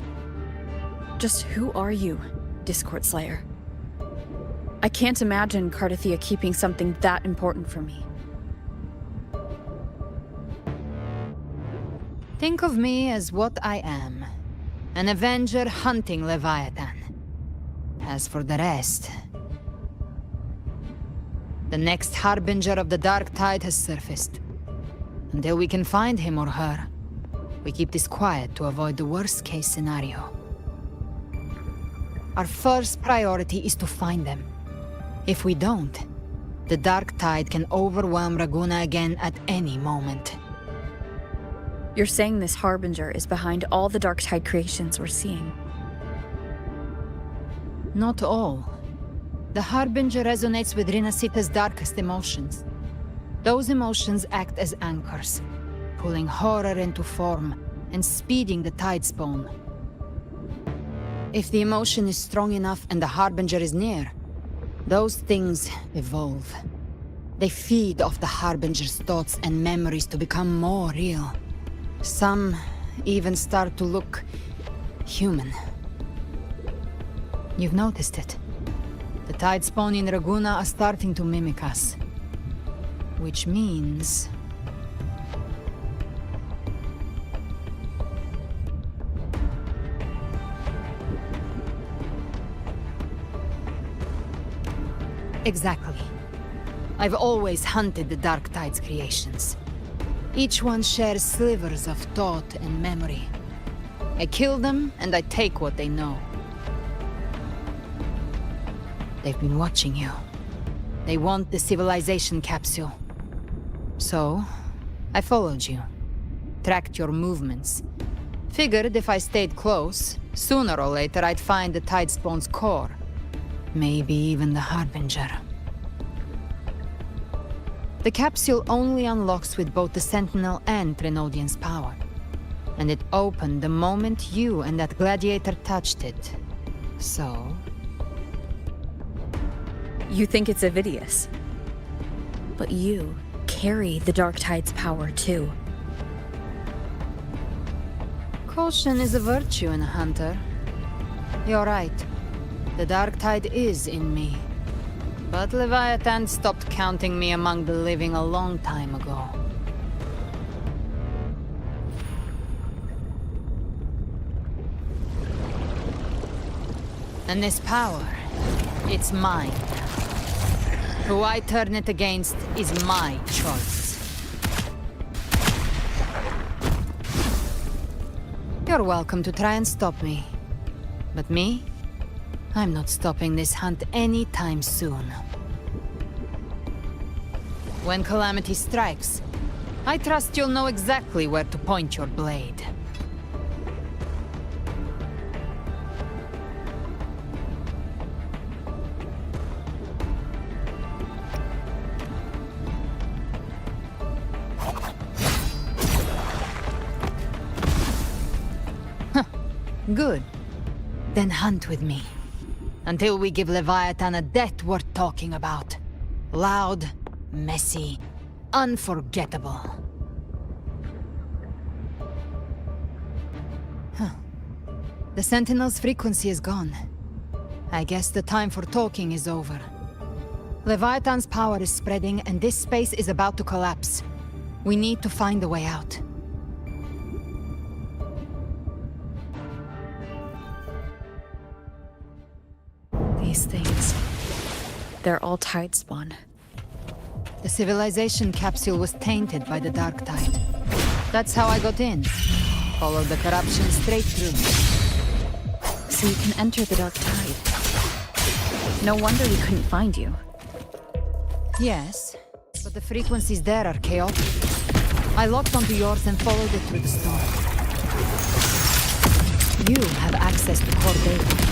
Just who are you, Discord Slayer? I can't imagine Cartetia keeping something that important from me. Think of me as what I am. An Avenger hunting Leviathan. As for the rest... The next Harbinger of the Dark Tide has surfaced. Until we can find him or her, we keep this quiet to avoid the worst-case scenario. Our first priority is to find them. If we don't, the Dark Tide can overwhelm Raguna again at any moment. You're saying this Harbinger is behind all the Dark Tide creations we're seeing? Not all. The Harbinger resonates with Rinasita's darkest emotions. Those emotions act as anchors, pulling horror into form and speeding the Tidespawn. If the emotion is strong enough and the Harbinger is near, those things evolve. They feed off the Harbinger's thoughts and memories to become more real. Some even start to look human. You've noticed it. The Tidespawn in Raguna are starting to mimic us. Which means... Exactly. I've always hunted the Dark Tide's creations. Each one shares slivers of thought and memory. I kill them, and I take what they know. They've been watching you. They want the civilization capsule. So, I followed you. Tracked your movements. Figured if I stayed close, sooner or later I'd find the Tidespawn's core. Maybe even the Harbinger. The capsule only unlocks with both the Sentinel and Trinodian's power. And it opened the moment you and that gladiator touched it. So... You think it's Avidius. But you carry the Dark Tide's power too. Caution is a virtue in a hunter. You're right. The Dark Tide is in me. But Leviathan stopped counting me among the living a long time ago. And this power, it's mine. Who I turn it against is my choice. You're welcome to try and stop me. But me? I'm not stopping this hunt anytime soon. When calamity strikes, I trust you'll know exactly where to point your blade. Huh. Good. Then hunt with me. Until we give Leviathan a death worth talking about. Loud, messy, unforgettable. Huh. The Sentinel's frequency is gone. I guess the time for talking is over. Leviathan's power is spreading and this space is about to collapse. We need to find a way out. These things... they're all Tidespawn. The civilization capsule was tainted by the Dark Tide. That's how I got in. Followed the corruption straight through. So you can enter the Dark Tide. No wonder we couldn't find you. Yes, but the frequencies there are chaotic. I locked onto yours and followed it through the storm. You have access to core data.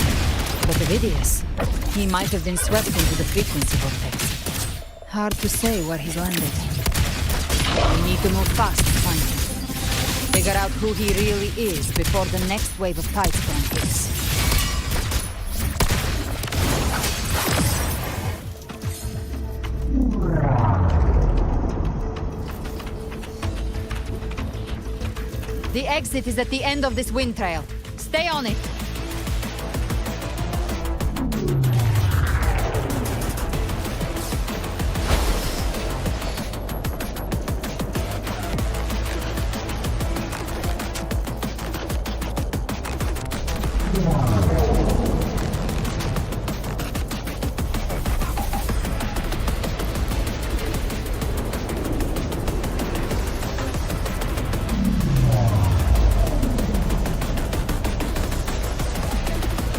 But Avidius, he might have been swept into the frequency vortex. Hard to say where he's landed. We need to move fast to find him. Figure out who he really is before the next wave of Tidespawn hits. The exit is at the end of this wind trail. Stay on it.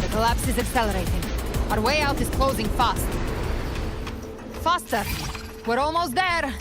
The collapse is accelerating. Our way out is closing fast. Faster! We're almost there!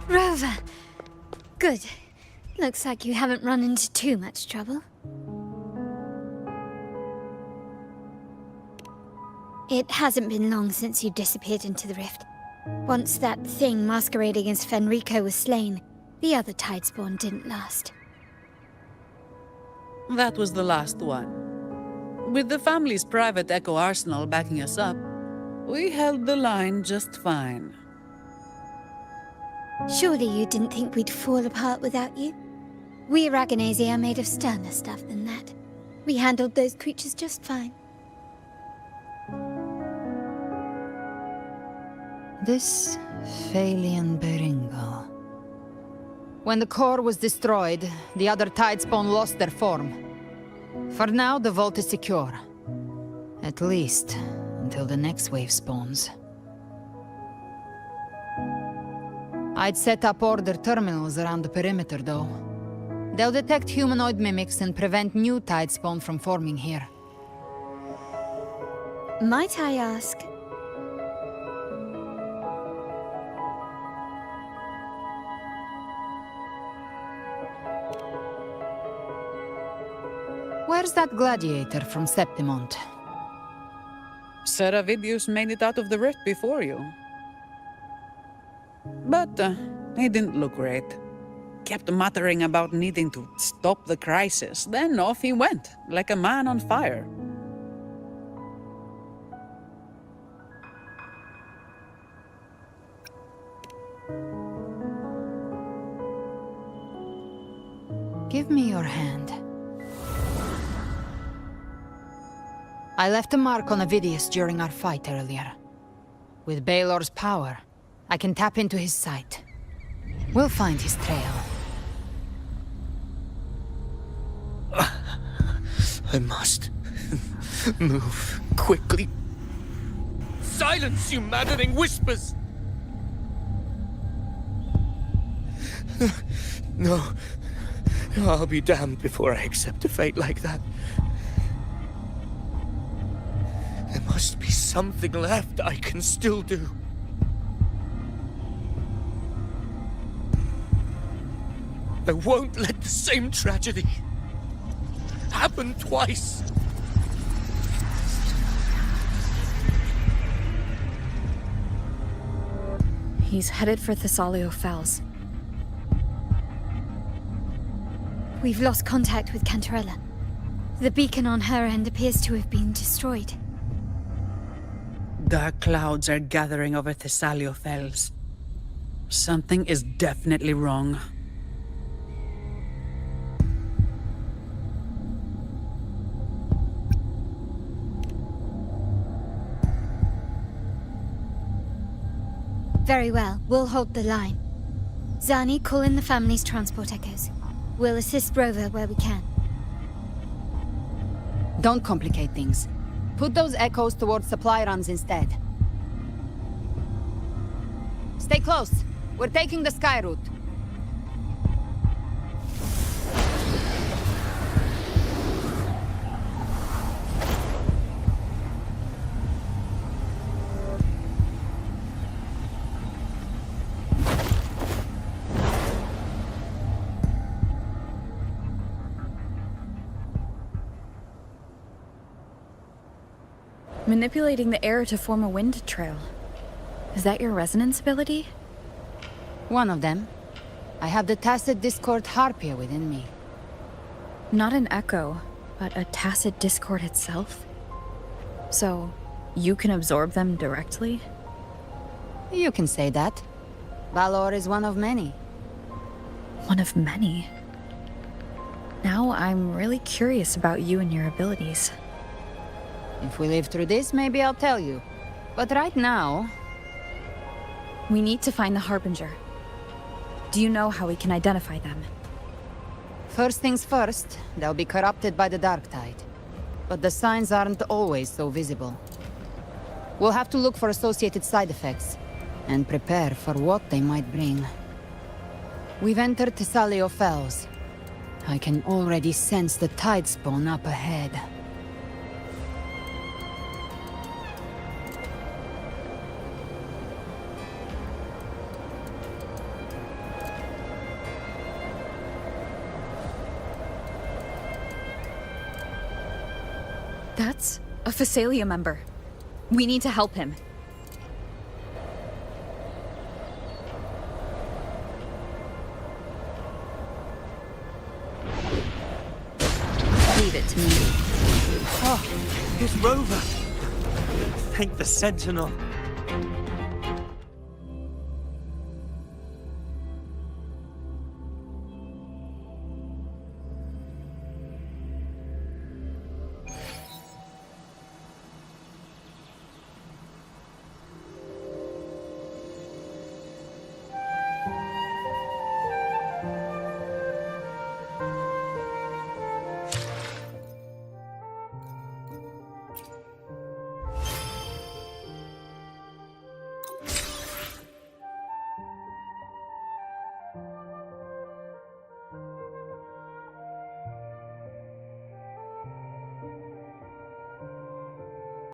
Rover. Good. Looks like you haven't run into too much trouble. It hasn't been long since you disappeared into the rift. Once that thing masquerading as Fenrico was slain, the other Tidespawn didn't last. That was the last one. With the family's private Echo arsenal backing us up, we held the line just fine. Surely you didn't think we'd fall apart without you? We Aragonese are made of sterner stuff than that. We handled those creatures just fine. This Phalian Beringal. When the core was destroyed, the other Tidespawn lost their form. For now, the vault is secure. At least, until the next wave spawns. I'd set up order terminals around the perimeter, though. They'll detect humanoid mimics and prevent new Tidespawn from forming here. Might I ask? Where's that gladiator from Septimont? Seravidius made it out of the rift before you. But he didn't look great. Kept muttering about needing to stop the crisis, then off he went, like a man on fire. Give me your hand. I left a mark on Avidius during our fight earlier. With Baelor's power, I can tap into his sight. We'll find his trail. I must move quickly. Silence, you maddening whispers! No. I'll be damned before I accept a fate like that. There must be something left I can still do. I won't let the same tragedy happen twice. He's headed for Thessalio Fells. We've lost contact with Cantarella. The beacon on her end appears to have been destroyed. Dark clouds are gathering over Thessalio Fells. Something is definitely wrong. Very well, we'll hold the line. Zani, call in the family's transport echoes. We'll assist Rover where we can. Don't complicate things. Put those echoes towards supply runs instead. Stay close. We're taking the sky route. Manipulating the air to form a wind trail. Is that your resonance ability? One of them. I have the tacit discord harpia within me. Not an echo, but a tacit discord itself? So, you can absorb them directly? You can say that. Valor is one of many. One of many? Now I'm really curious about you and your abilities. If we live through this, maybe I'll tell you. But right now... We need to find the Harbinger. Do you know how we can identify them? First things first, they'll be corrupted by the dark tide. But the signs aren't always so visible. We'll have to look for associated side effects, and prepare for what they might bring. We've entered Thessalio Fells. I can already sense the tide spawn up ahead. That's a Phasalia member. We need to help him. Leave it to me. Oh, it's Rover. Thank the Sentinel.